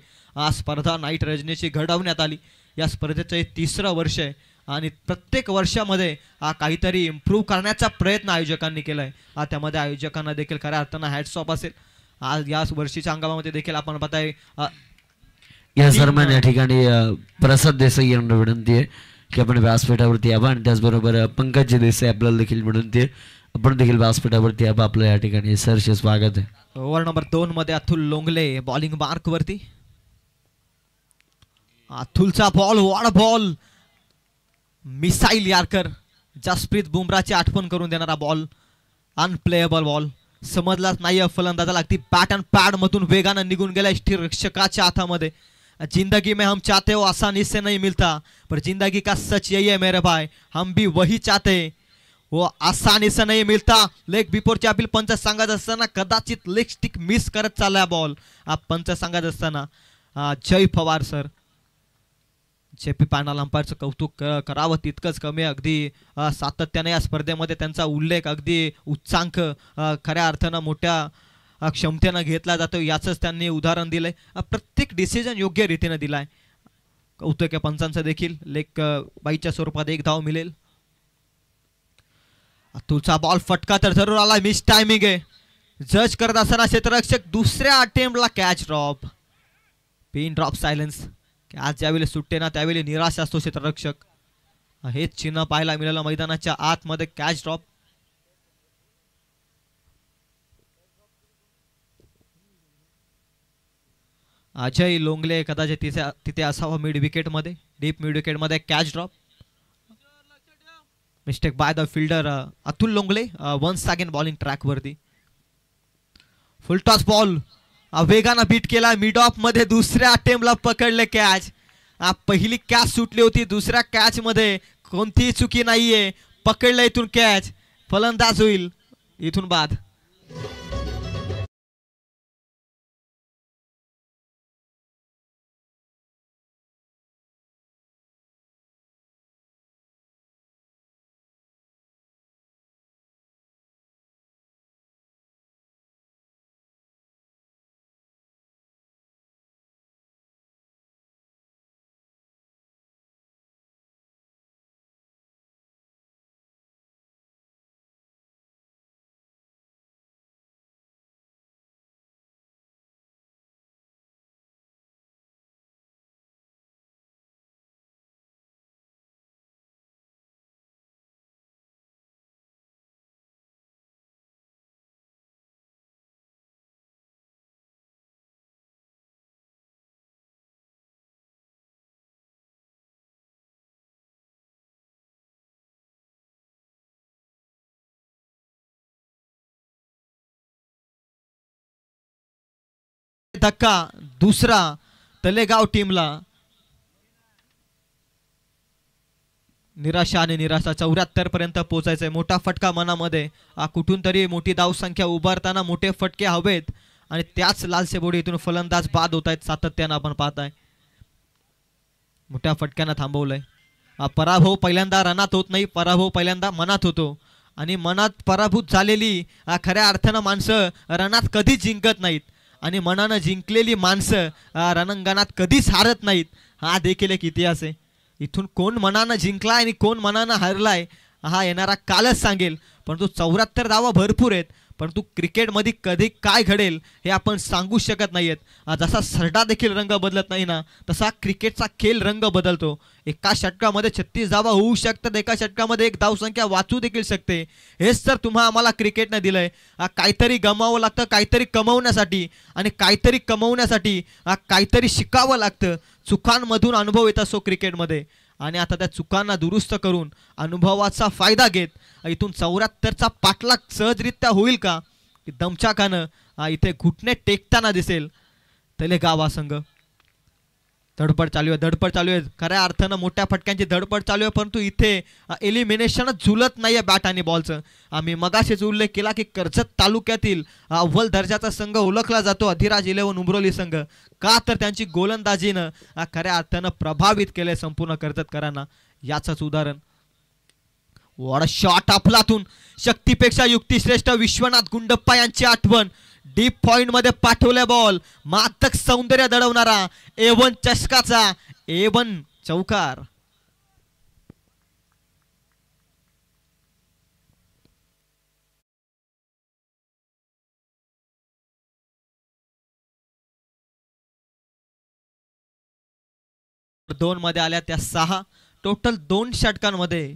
स्पर्धा नाईट रजनीची घडवण्यात आली. या स्पर्धेचं हे 3रं वर्ष आहे आणि प्रत्येक वर्षामध्ये काहीतरी इम्प्रूव्ह करण्याचा प्रयत्न आयोजकांनी केला आहे. त्यामध्ये आयोजकांना देखील खऱ्या अर्थानं हॅट्स ऑफ असेल. आज या वर्षीच्या हंगामामध्ये देखील आपण पाहताय या दरम्यान या ठिकाणी प्रसाद देसाई यांना विनंती आहे की आपण व्यासपीठावरती यावं आणि त्याचबरोबर पंकज देसाई आपल्याला देखील विनंती आहे आपण देखील व्यासपीठावरती यावं. आपलं या ठिकाणी सरचे स्वागत आहे. ओव्हर नंबर 2 मध्ये अतुल लोंगले बॉलिंग मार्क वरती. अतुलचा बॉल, वॉड बॉल, मिसाईल यार्कर, जसप्रीत बुमराची आठवण करून देणारा बॉल. Unplayable ball. समजलाच नाही फलंदाजाला. अगदी बॅट अँड पॅड मधून वेगानं निघून गेला रक्षकाच्या हातामध्ये. जिंदगी में हम चाहते हो आसानी से नहीं मिलता, पर जिंदगी का सच यही है मेरे भाई, हम भी वही चाहते वो आसानी से नहीं मिलता. लेग बिफोरच्या अपील पंच सांगत असताना कदाचित लेग स्टिक मिस करत चालला बॉल. पंच सांगत असताना जय पवार सर, जेपी पॅनल अंपायरचं कौतुक करावं तितकंच कमी. अगदी सातत्याने या स्पर्धेमध्ये त्यांचा उल्लेख अगदी उच्चांक खऱ्या अर्थानं मोठ्या क्षमतेनं घेतला जातो याचंच त्यांनी उदाहरण दिलंय. प्रत्येक डिसिजन योग्य रीतीने दिलाय. कौतुक आहे पंचांचं देखील. लेग बाईच्या स्वरूपात 1 धाव मिळेल. तुझा बॉल फटका तर जरूर आला. मिस टायमिंग आहे. जज करत असताना क्षेत्ररक्षक दुसऱ्या अटेम्प्टला catch drop. Pin drop silence. Catch ज्यावेळी सुटते ना त्यावेळी निराश असतो क्षेत्ररक्षक. हेच चिन्ह पाहायला मिळालं मैदानाच्या आतमध्ये. Catch drop. अजय लोंगले कदाचित तिथे असावा मिड विकेट मध्ये, डीप मिड विकेट मध्ये. Catch drop. Mistake by the fielder Atul Longle. Once again bowling track वरती. फुल टॉस बॉल वेगानं बीट केला. मिड ऑफ मध्ये दुसऱ्या अटेम्प्टला पकडले कॅच. पहिली कॅच सुटली होती, दुसऱ्या कॅच मध्ये कोणतीही चुकी नाहीये. पकडलं इथून कॅच. फलंदाज होईल इथून बाद. धक्का दुसरा तलेगाव टीमला. निराशा आणि निराशा 74 पर्यंत पोहोचायचंय. मोठा फटका मनामध्ये. कुठून तरी मोठी धावसंख्या उभारताना मोठे फटके हवेत आणि त्याच लालसे बोडी इथून फलंदाज बाद होत आहेत सातत्यानं आपण पाहताय. मोठ्या फटक्यानं थांबवलंय. पराभव पहिल्यांदा रनात होत नाही, पराभव पहिल्यांदा मनात होतो आणि मनात पराभूत झालेली खऱ्या अर्थानं माणसं रनात कधीच जिंकत नाहीत आणि मनानं जिंकलेली माणसं रणांगणात कधीच हारत नाहीत. हा देखील एक इतिहास आहे. इथून कोण मनानं जिंकलाय आणि कोण मनानं हारलाय हा येणारा कालच सांगेल. परंतु 74 धावा भरपूर आहेत, परंतु क्रिकेटमध्ये कधी काय घडेल हे आपण सांगू शकत नाहीयेत. जसा सरडा देखील रंग बदलत नाही ना, तसा क्रिकेटचा खेळ रंग बदलतो. एका षटकामध्ये 36 धावा होऊ शकतात, एका षटकामध्ये एक धावसंख्या वाचू देखील शकते. हेच तर तुम्हा आम्हाला क्रिकेटनं दिलंय. काहीतरी गमावं लागतं काहीतरी कमवण्यासाठी, आणि काहीतरी कमवण्यासाठी काहीतरी शिकावं लागतं. चुकांमधून अनुभव येत असतो क्रिकेटमध्ये, आणि आता त्या चुकांना दुरुस्त करून अनुभवाचा फायदा घेत इथून 74चा पाठलाग सहजरित्या होईल का? दमछाकानं इथे घुटणे टेकताना दिसेल तलेगाव हा संघ. धडपड चालू आहे, धडपड चालू आहे. खऱ्या अर्थानं मोठ्या फटक्यांची धडपड चालू आहे, परंतु इथे एलिमिनेशनच झुलत नाहीये बॅट आणि बॉलचं. आम्ही मगाशीच उल्लेख केला की कर्जत तालुक्यातील अव्वल दर्जाचा संघ ओळखला जातो अधिराज 11 उमरोली संघ. का तर त्यांची गोलंदाजीनं खऱ्या अर्थानं प्रभावित केलंय संपूर्ण कर्जतकरांना. याचंच उदाहरण. वॉट अ शॉट आपलातून. शक्तीपेक्षा युक्तिश्रेष्ठ विश्वनाथ गुंडप्पा यांची आठवण. डीप पॉइंट मध्ये पाठवले बॉल. मातक सौंदर्य दडवणारा A1 चषकाचा A1 चौकार. दोन मध्ये आल्या त्या 6. टोटल 2 षटकांमध्ये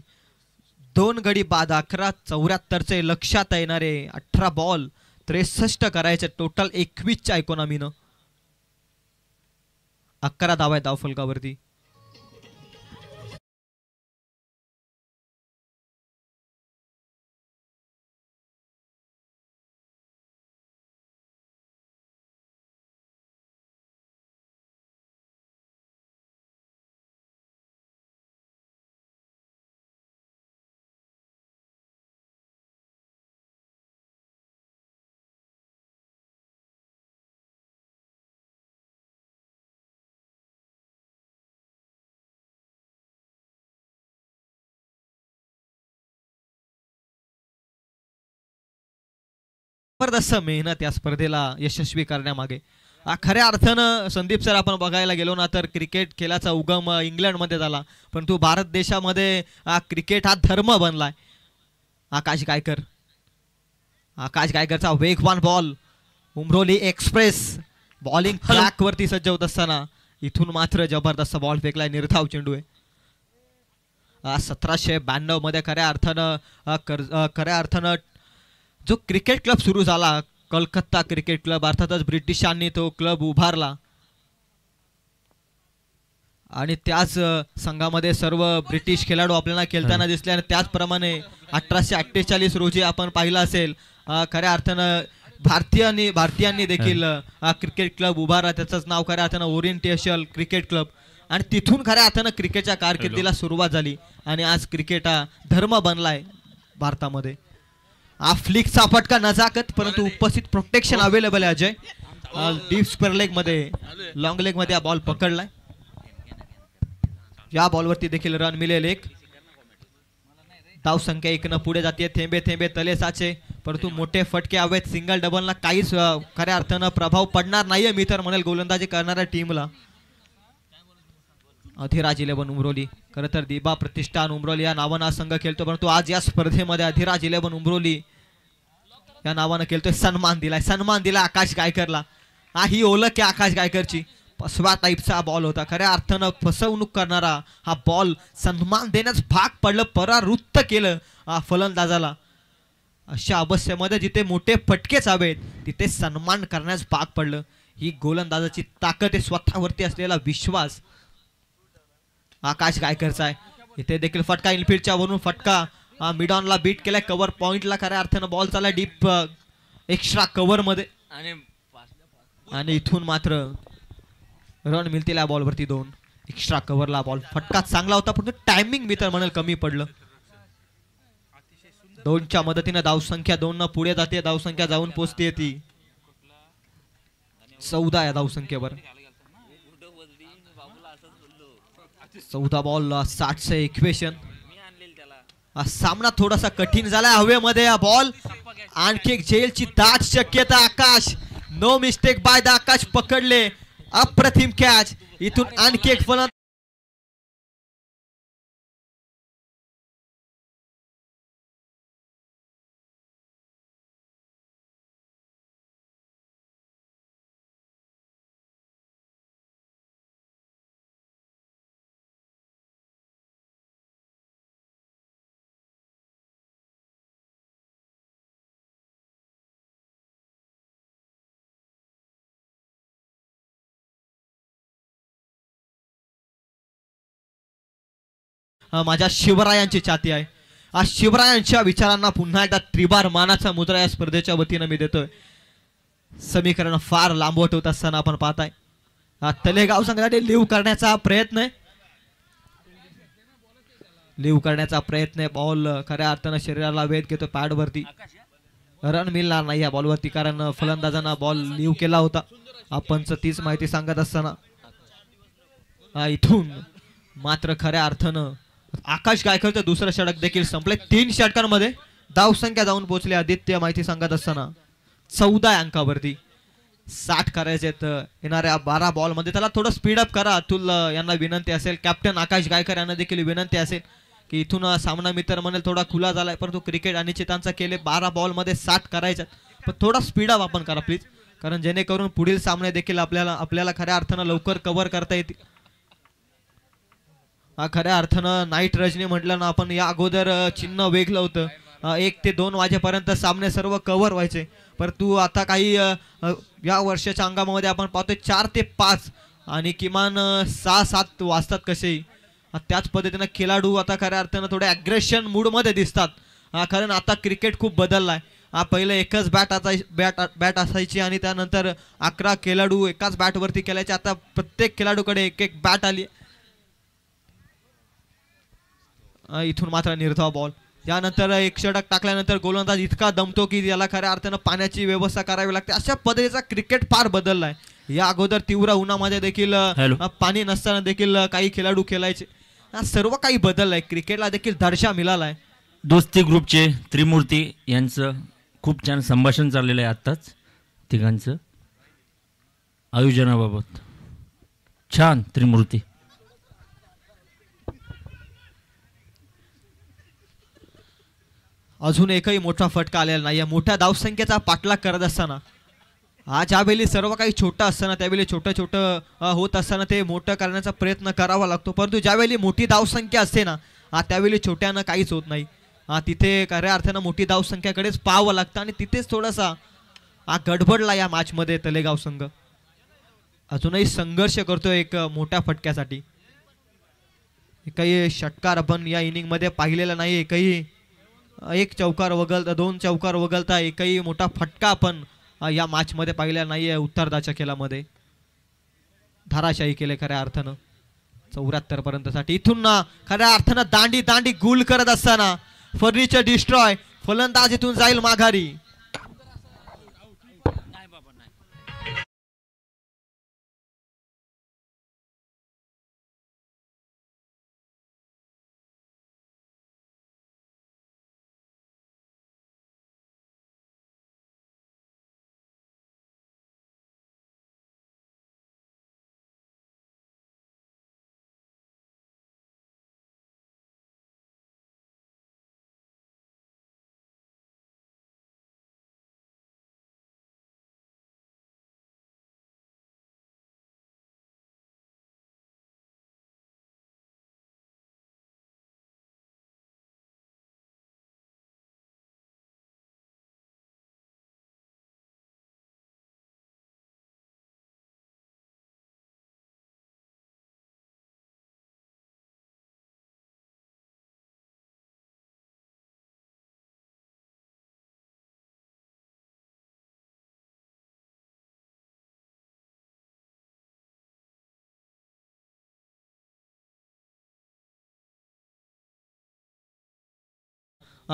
2 गडी बाद. 11-74चे लक्षात येणारे 18 बॉल 63 करायचे. टोटल 21च्या इकॉनॉमीनं 11 धावा आहेत धावफलकावरती. जबरदस्त मेहनत या स्पर्धेला यशस्वी करण्यामागे. खऱ्या अर्थानं संदीप सर आपण बघायला गेलो ना तर क्रिकेट खेळाचा उगम इंग्लंडमध्ये झाला, परंतु भारत देशामध्ये क्रिकेट हा धर्म बनलाय. आकाश गायकरचा वेगवान ball. Umroli express bowling track वरती सज्ज होत असताना इथून मात्र जबरदस्त बॉल फेकलाय. निर्धाव चेंडू आहे. 1792 मध्ये खऱ्या अर्थानं जो क्रिकेट क्लब सुरू झाला, कलकत्ता क्रिकेट क्लब, अर्थातच ब्रिटिशांनी तो क्लब उभारला आणि त्याच संघामध्ये सर्व ब्रिटिश खेळाडू आपल्याला खेळताना दिसले. आणि त्याचप्रमाणे 1848 रोजी आपण पाहिलं असेल खऱ्या अर्थानं भारतीयांनी देखील क्रिकेट क्लब उभारला. त्याचंच नाव खऱ्या अर्थानं ओरिएंटेशन क्रिकेट क्लब. आणि तिथून खऱ्या अर्थानं क्रिकेटच्या कारकिर्दीला सुरुवात झाली आणि आज क्रिकेट हा धर्म बनलाय भारतामध्ये. फ्लिकचा फटका नजाकत, परंतु उपस्थित प्रोटेक्शन अवेलेबल आहे अजय. डीप स्क्वेअर लेग मध्ये, लॉंग लेग मध्ये हा बॉल पकडलाय. या बॉलवरती देखील रन मिळेल. एक धाव संख्या 1 पुढे जाते. थेंबे थेंबे तले साचे, परंतु मोठे फटके हवेत. सिंगल डबलला काहीच खऱ्या अर्थानं प्रभाव पडणार नाहीये मी तर म्हणेल गोलंदाजी करणाऱ्या टीमला. अधिराज 11 उमरोली, खरं तर दिबा प्रतिष्ठान उमरोली या नावानं हा संघ खेळतो, परंतु आज या स्पर्धेमध्ये अधिराज 11 उमरोली या नावानं खेळतोय. सन्मान दिलाय आकाश गायकरला. ही ओळख आहे आकाश गायकरची. फसवा टाईपचा बॉल होता, खऱ्या अर्थानं फसवणूक करणारा हा बॉल सन्मान देण्यास भाग पडलं, परावृत्त केलं फलंदाजाला. अशा अवस्थेमध्ये जिथे मोठे फटकेच हवेत तिथे सन्मान करण्यास भाग पडलं. ही गोलंदाजाची ताकद आहे, स्वतःवरती असलेला विश्वास आकाश गायकरचा आहे. इथे देखील फटका इनफिल्डच्या वरून फटका मिड ऑनला बीट केलाय. कव्हर पॉइंटला खऱ्या अर्थानं बॉल चाललाय डीप एक्स्ट्रा कव्हर मध्ये. आणि इथून मात्र रन मिळतील या बॉलवरती 2. एक्स्ट्रा कव्हरला बॉल फटका चांगला होता परंतु टायमिंग मी तर म्हणेल कमी पडलं. 2च्या मदतीने धावसंख्या 2 न पुढे जाते. धावसंख्या जाऊन पोहोचते ती 14 या धावसंख्येवर. 14 बॉल 60 इक्वेशन. सामना थोडासा कठीण झालाय हवेमध्ये. हा बॉल आणखी एक झेलची दाट शक्यता. आकाश नो मिस्टेक बाय द आकाश पकडले. अप्रतिम कॅच. इथून आणखी एक फलंदाज माझ्या शिवरायांची छाती आहे. आज शिवरायांच्या विचारांना पुन्हा एकदा त्रिबार मानाचा मुद्रा या स्पर्धेच्या वतीनं मी देतोय. समीकरण फार लांबवट होत असताना आपण पाहताय तलेगाव संघासाठी लिव्ह करण्याचा प्रयत्न आहे. लिव्ह करण्याचा प्रयत्न आहे. बॉल खऱ्या अर्थानं शरीराला वेध घेतो पॅड वरती. रन मिळणार नाही या बॉलवरती कारण फलंदाजांना बॉल लिव्ह केला होता. आपण तीच माहिती सांगत असताना इथून मात्र खऱ्या अर्थानं आकाश गायकवाडचं दुसरं षटक देखील संपले. 3 षटकांमध्ये धावसंख्या जाऊन पोहोचले. आदित्य माहिती सांगत असताना 14 अंकावरती 60 करायचे येणाऱ्या 12 बॉल मध्ये. त्याला थोडं स्पीडअप करा अतुल यांना विनंती असेल. कॅप्टन आकाश गायकर यांना देखील विनंती असेल की इथून सामना मित्र म्हणेल थोडा खुला झालाय परंतु क्रिकेट अनिश्चितांचा केले 12 बॉल मध्ये 60 करायचे पण थोडा स्पीडअप आपण करा प्लीज कारण जेणेकरून पुढील सामने देखील आपल्याला खऱ्या अर्थानं लवकर कव्हर करता येतील. खऱ्या अर्थानं नाईट रजनी म्हटलं ना आपण या अगोदर चिन्ह वेगलं होतं. 1 ते 2 वाजेपर्यंत सामने सर्व कव्हर व्हायचे परंतु आता काही या वर्षाच्या अंगामध्ये आपण पाहतोय 4 ते 5 आणि किमान 6-7 वाजतात कसेही. त्याच पद्धतीनं खेळाडू आता खऱ्या अर्थानं थोडे अग्रेशन मूडमध्ये दिसतात कारण आता क्रिकेट खूप बदललाय. पहिले एकच बॅट असायची आणि त्यानंतर 11 खेळाडू एकाच बॅटवरती खेळायचे. आता प्रत्येक खेळाडूकडे एक बॅट आली. इथून मात्र निर्धाव बॉल. त्यानंतर एक षटक टाकल्यानंतर गोलंदाज इतका दमतो की याला खऱ्या अर्थानं पाण्याची व्यवस्था करावी लागते. अशा पद्धतीचा क्रिकेट फार बदललाय. या अगोदर तीव्र उन्हामध्ये देखील पाणी नसताना देखील काही खेळाडू खेळायचे. सर्व काही बदललंय. क्रिकेटला देखील दर्जा मिळालाय. दोस्ती ग्रुपचे त्रिमूर्ती यांचं खूप छान संभाषण चाललेलं आहे आत्ताच तिघांचं आयोजनाबाबत. छान त्रिमूर्ती. अजून एकही मोठा फटका आलेला नाही. मोठ्या धावसंख्येचा पाठलाग करत असताना ज्यावेळी सर्व काही छोटं असताना त्यावेळी छोटं होत असताना ते मोठं करण्याचा प्रयत्न करावा लागतो परंतु ज्यावेळी मोठी धावसंख्या असते ना त्यावेळी छोट्यानं काहीच होत नाही. तिथे खऱ्या अर्थानं मोठी धावसंख्याकडेच पाहावं लागतं आणि तिथेच थोडासा गडबडला या मॅचमध्ये तलेगाव संघ. अजूनही संघर्ष करतोय एक मोठ्या फटक्यासाठी. एकही षटकार आपण या इनिंगमध्ये पाहिलेला नाही. एकही एक चौकार वगळता 2 चौकार वगळता एकही मोठा फटका आपण या मॅच मध्ये पाहिला नाहीये. उत्तरदाच्या खेळामध्ये धाराशाही केले खऱ्या अर्थानं 74 पर्यंत साठी. इथून खऱ्या अर्थानं दांडी गुल करत असताना फर्निचर डिस्ट्रॉय. फलंदाज इथून जाईल माघारी.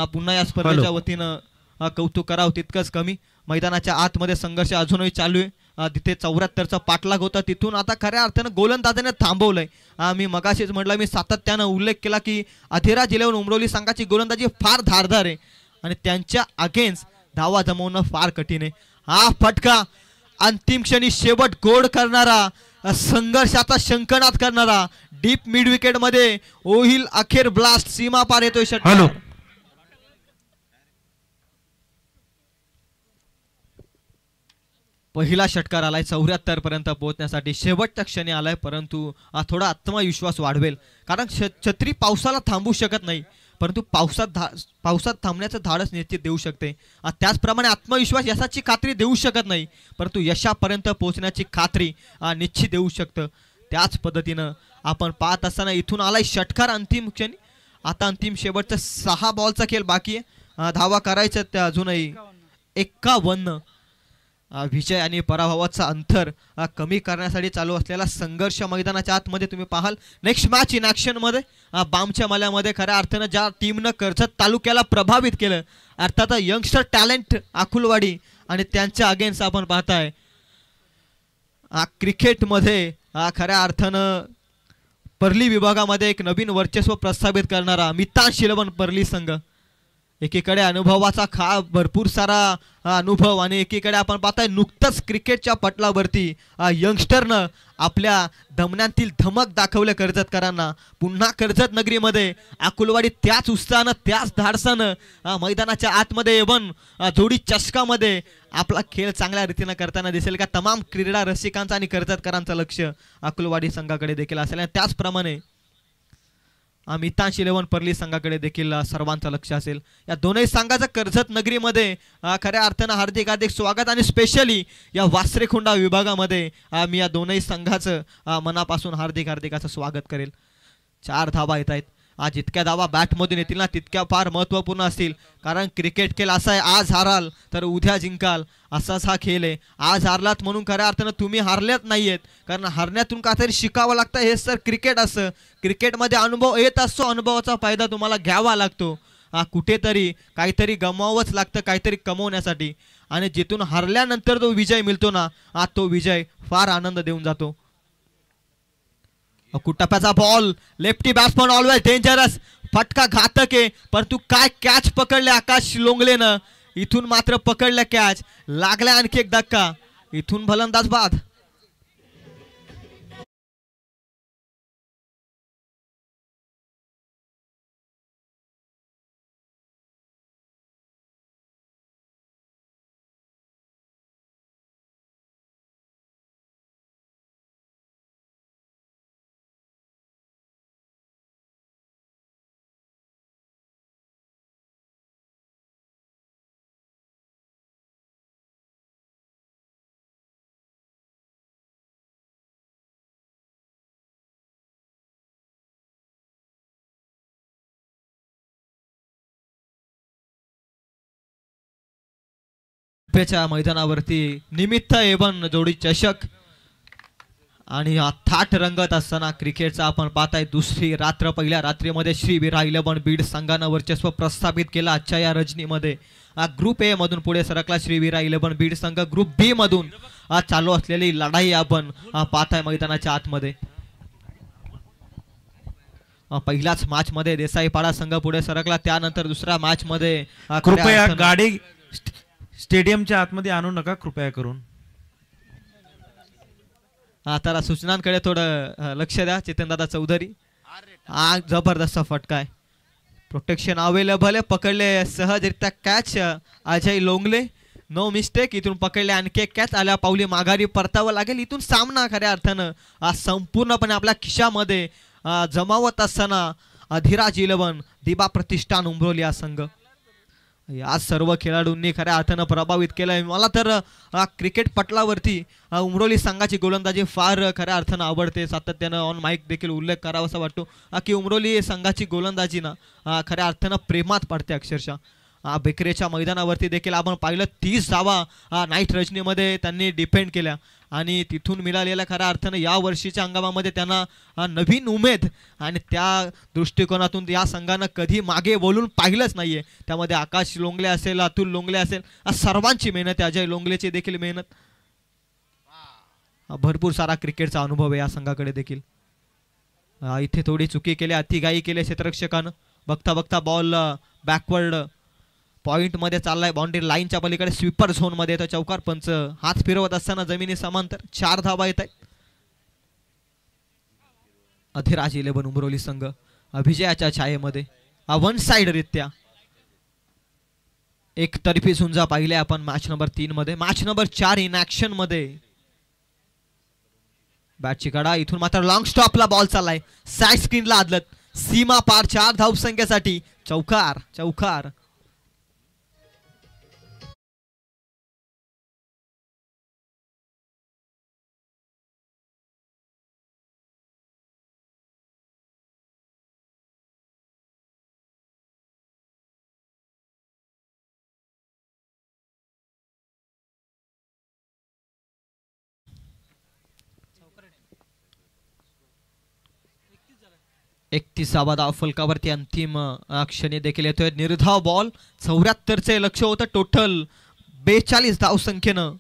पुन्हा या स्पर्धेच्या वतीनं कौतुक करावं तितकंच कमी. मैदानाच्या आतमध्ये संघर्ष अजूनही चालू आहे. तिथे 74चा पाठलाग होता, तिथून आता खऱ्या अर्थानं गोलंदाजाने थांबवलंय. मी मगाशीच म्हटलं, मी सातत्यानं उल्लेख केला की अधिराज 11 उमरोली संघाची गोलंदाजी फार धारदार आहे आणि त्यांच्या अगेन्स्ट धावा जमवणं फार कठीण आहे. हा फटका अंतिम क्षणी शेवट गोड करणारा, संघर्षाचा शंखनाद करणारा, डीप मिड विकेट मध्ये ओहिल अखेर ब्लास्ट, सीमा पार येतोय षटकार. पहिला षटकार आलाय 74 पर्यंत पोहोचण्यासाठी, शेवटच्या क्षणी आलाय, परंतु थोडा आत्मविश्वास वाढवेल. कारण छत्री पावसाला थांबवू शकत नाही, परंतु पावसात थांबण्याचं धाडस निश्चित देऊ शकते. त्याचप्रमाणे आत्मविश्वास यशाची खात्री देऊ शकत नाही, परंतु यशापर्यंत पोहोचण्याची खात्री निश्चित देऊ शकतं. त्याच पद्धतीनं आपण पाहत असताना इथून आलाय षटकार अंतिम क्षणी. आता अंतिम शेवटचा 6 बॉलचा खेळ बाकी आहे. धावा करायचं त्या अजूनही 51. विजय आणि पराभवाचा अंतर कमी करण्यासाठी चालू असलेला संघर्ष मैदानाच्या आतमध्ये तुम्ही पाहाल. नेक्स्ट मॅच इन ॲक्शन मध्ये बामच्या मल्यामध्ये खऱ्या अर्थानं ज्या टीमनं कर्जत तालुक्याला प्रभावित केलं, अर्थात यंगस्टर टॅलेंट अकुलवाडी आणि त्यांच्या अगेन्स्ट आपण पाहताय क्रिकेटमध्ये खऱ्या अर्थानं परली विभागामध्ये एक नवीन वर्चस्व प्रस्थापित करणारा मितांश 11 परली संघ. एकीकडे अनुभवाचा भरपूर सारा अनुभव आणि एकीकडे आपण पाहताय नुकतंच क्रिकेटच्या पटलावरती यंगस्टरनं आपल्या धमन्यांतील धमक दाखवले कर्जतकरांना. पुन्हा कर्जत नगरीमध्ये अकुलवाडी त्याच उत्साहानं त्याच धाडसानं मैदानाच्या आतमध्ये एवन जोडी चषकामध्ये आपला खेळ चांगल्या रीतीनं करताना दिसेल का तमाम क्रीडा रसिकांचं आणि कर्जतकरांचं लक्ष अकुलवाडी संघाकडे देखील असेल. आणि त्याचप्रमाणे मितांश 11 परली संघाकडे देखील सर्वांचं लक्ष असेल. या दोनही संघाचं कर्जत नगरीमध्ये खऱ्या अर्थानं हार्दिक हार्दिक स्वागत आणि स्पेशली या वासरेखुंडा विभागामध्ये मी या दोनही संघाचं मनापासून हार्दिक हार्दिक असं स्वागत करेल. 4 धावा येत आहेत. जितक्या धावा बॅटमधून येतील ना तितक्या फार महत्त्वपूर्ण असतील, कारण क्रिकेट खेळ असा आहे, आज हाराल तर उद्या जिंकाल असाच हा खेळ आहे. आज हारलात म्हणून खऱ्या अर्थानं तुम्ही हारल्यात नाहीयेत, कारण हारण्यातून काहीतरी शिकावं लागतं. हे सर क्रिकेट असं, क्रिकेटमध्ये अनुभव येत असतो, अनुभवाचा फायदा तुम्हाला घ्यावा लागतो. कुठेतरी काहीतरी गमावंच लागतं काहीतरी कमवण्यासाठी, आणि जिथून हारल्यानंतर जो विजय मिळतो ना तो विजय फार आनंद देऊन जातो. टप्प्याचा ball, lefty batsman always dangerous, फटका घातक आहे, परंतु काय कॅच पकडले आकाश लोंगलेनं. इथून मात्र पकडल्या कॅच, लागला आणखी एक धक्का, इथून फलंदाज बाद. मैदानावरती निमित्त एवन जोडी चषक आणि थाट रंगत असताना क्रिकेटचा आपण पाहताय दुसरी रात्र. पहिल्या रात्रीमध्ये श्री विरा 11 बीड संघानं वर्चस्व प्रस्थापित केलं. आजच्या या रजनीमध्ये ग्रुप ए मधून पुढे सरकला श्री विरा 11 बीड संघ. ग्रुप बी मधून चालू असलेली लढाई आपण पाहताय मैदानाच्या आतमध्ये. पहिल्याच मॅच मध्ये देसाईपाडा संघ पुढे सरकला, त्यानंतर दुसऱ्या मॅच मध्ये कृपया गाडी स्टेडियमच्या आतमध्ये आणू नका कृपया करून. आता सूचनांकडे थोडं लक्ष द्या चेतनदादा चौधरी. जबरदस्त फटका आहे, प्रोटेक्शन अवेलेबल आहे, पकडले सहजरित्या कॅच अजय लोंगले, नो मिस्टेक. इथून पकडले आणखी एक कॅच, आल्या पावली माघारी परतावं लागेल. इथून सामना खऱ्या अर्थानं संपूर्णपणे आपल्या खिशामध्ये जमावत असताना अधिराज 11 दिबा प्रतिष्ठान उमरोली हा संघ या सर्व खेळाडूंनी खऱ्या अर्थानं प्रभावित केलंय. मला तर क्रिकेट पटलावरती उमरोली संघाची गोलंदाजी फार खऱ्या अर्थानं आवडते. सातत्यानं ऑन माईक देखील उल्लेख करावा असा वाटतो की उमरोली संघाची गोलंदाजी ना खऱ्या अर्थानं प्रेमात पडते अक्षरशः. बेकरेच्या मैदानावरती देखील आपण पाहिलं 30 धावा नाईट रजनीमध्ये त्यांनी डिफेंड केल्या आणि तिथून मिळालेल्या खऱ्या अर्थानं या वर्षीच्या हंगामामध्ये त्यांना नवीन उमेद आणि त्या दृष्टिकोनातून या संघानं कधी मागे वळून पाहिलंच नाहीये. त्यामध्ये आकाश लोंगले असेल, अतुल लोंगले असेल, सर्वांची मेहनत आहे. अजय लोंगलेची देखील मेहनत. भरपूर सारा क्रिकेटचा अनुभव आहे या संघाकडे देखील. इथे थोडी चुकी केली, अतिघाई केली क्षेत्ररक्षकानं. बघता बघता बॉल बॅकवर्ड पॉइंट मध्ये चाललाय, बाउंड्री लाईनच्या पलीकडे स्वीपर झोन मध्ये येतो. चौकार पंच हात फिरवत असताना जमिनी समांतर 4 धावा येत आहेत. अधिराज 11 उमरोली संघ अभिजयाच्या छायेमध्ये वन साइड रित्या एक तर्फी झुंजा पाहिले आपण मॅच नंबर 3 मध्ये. मॅच नंबर 4 इन ऍक्शन मध्ये बॅटची कडा, इथून मात्र लॉंग स्टॉपला बॉल चाललाय, साइड स्क्रीनला आदलत, सीमा पार 4 धावसंख्येसाठी चौकार. चौकार एकतीसावा धाव फलकावरती अंतिम क्षणी देखील येतोय. निर्धाव बॉल 74चे लक्ष होतं. टोटल 42 धावसंख्येनं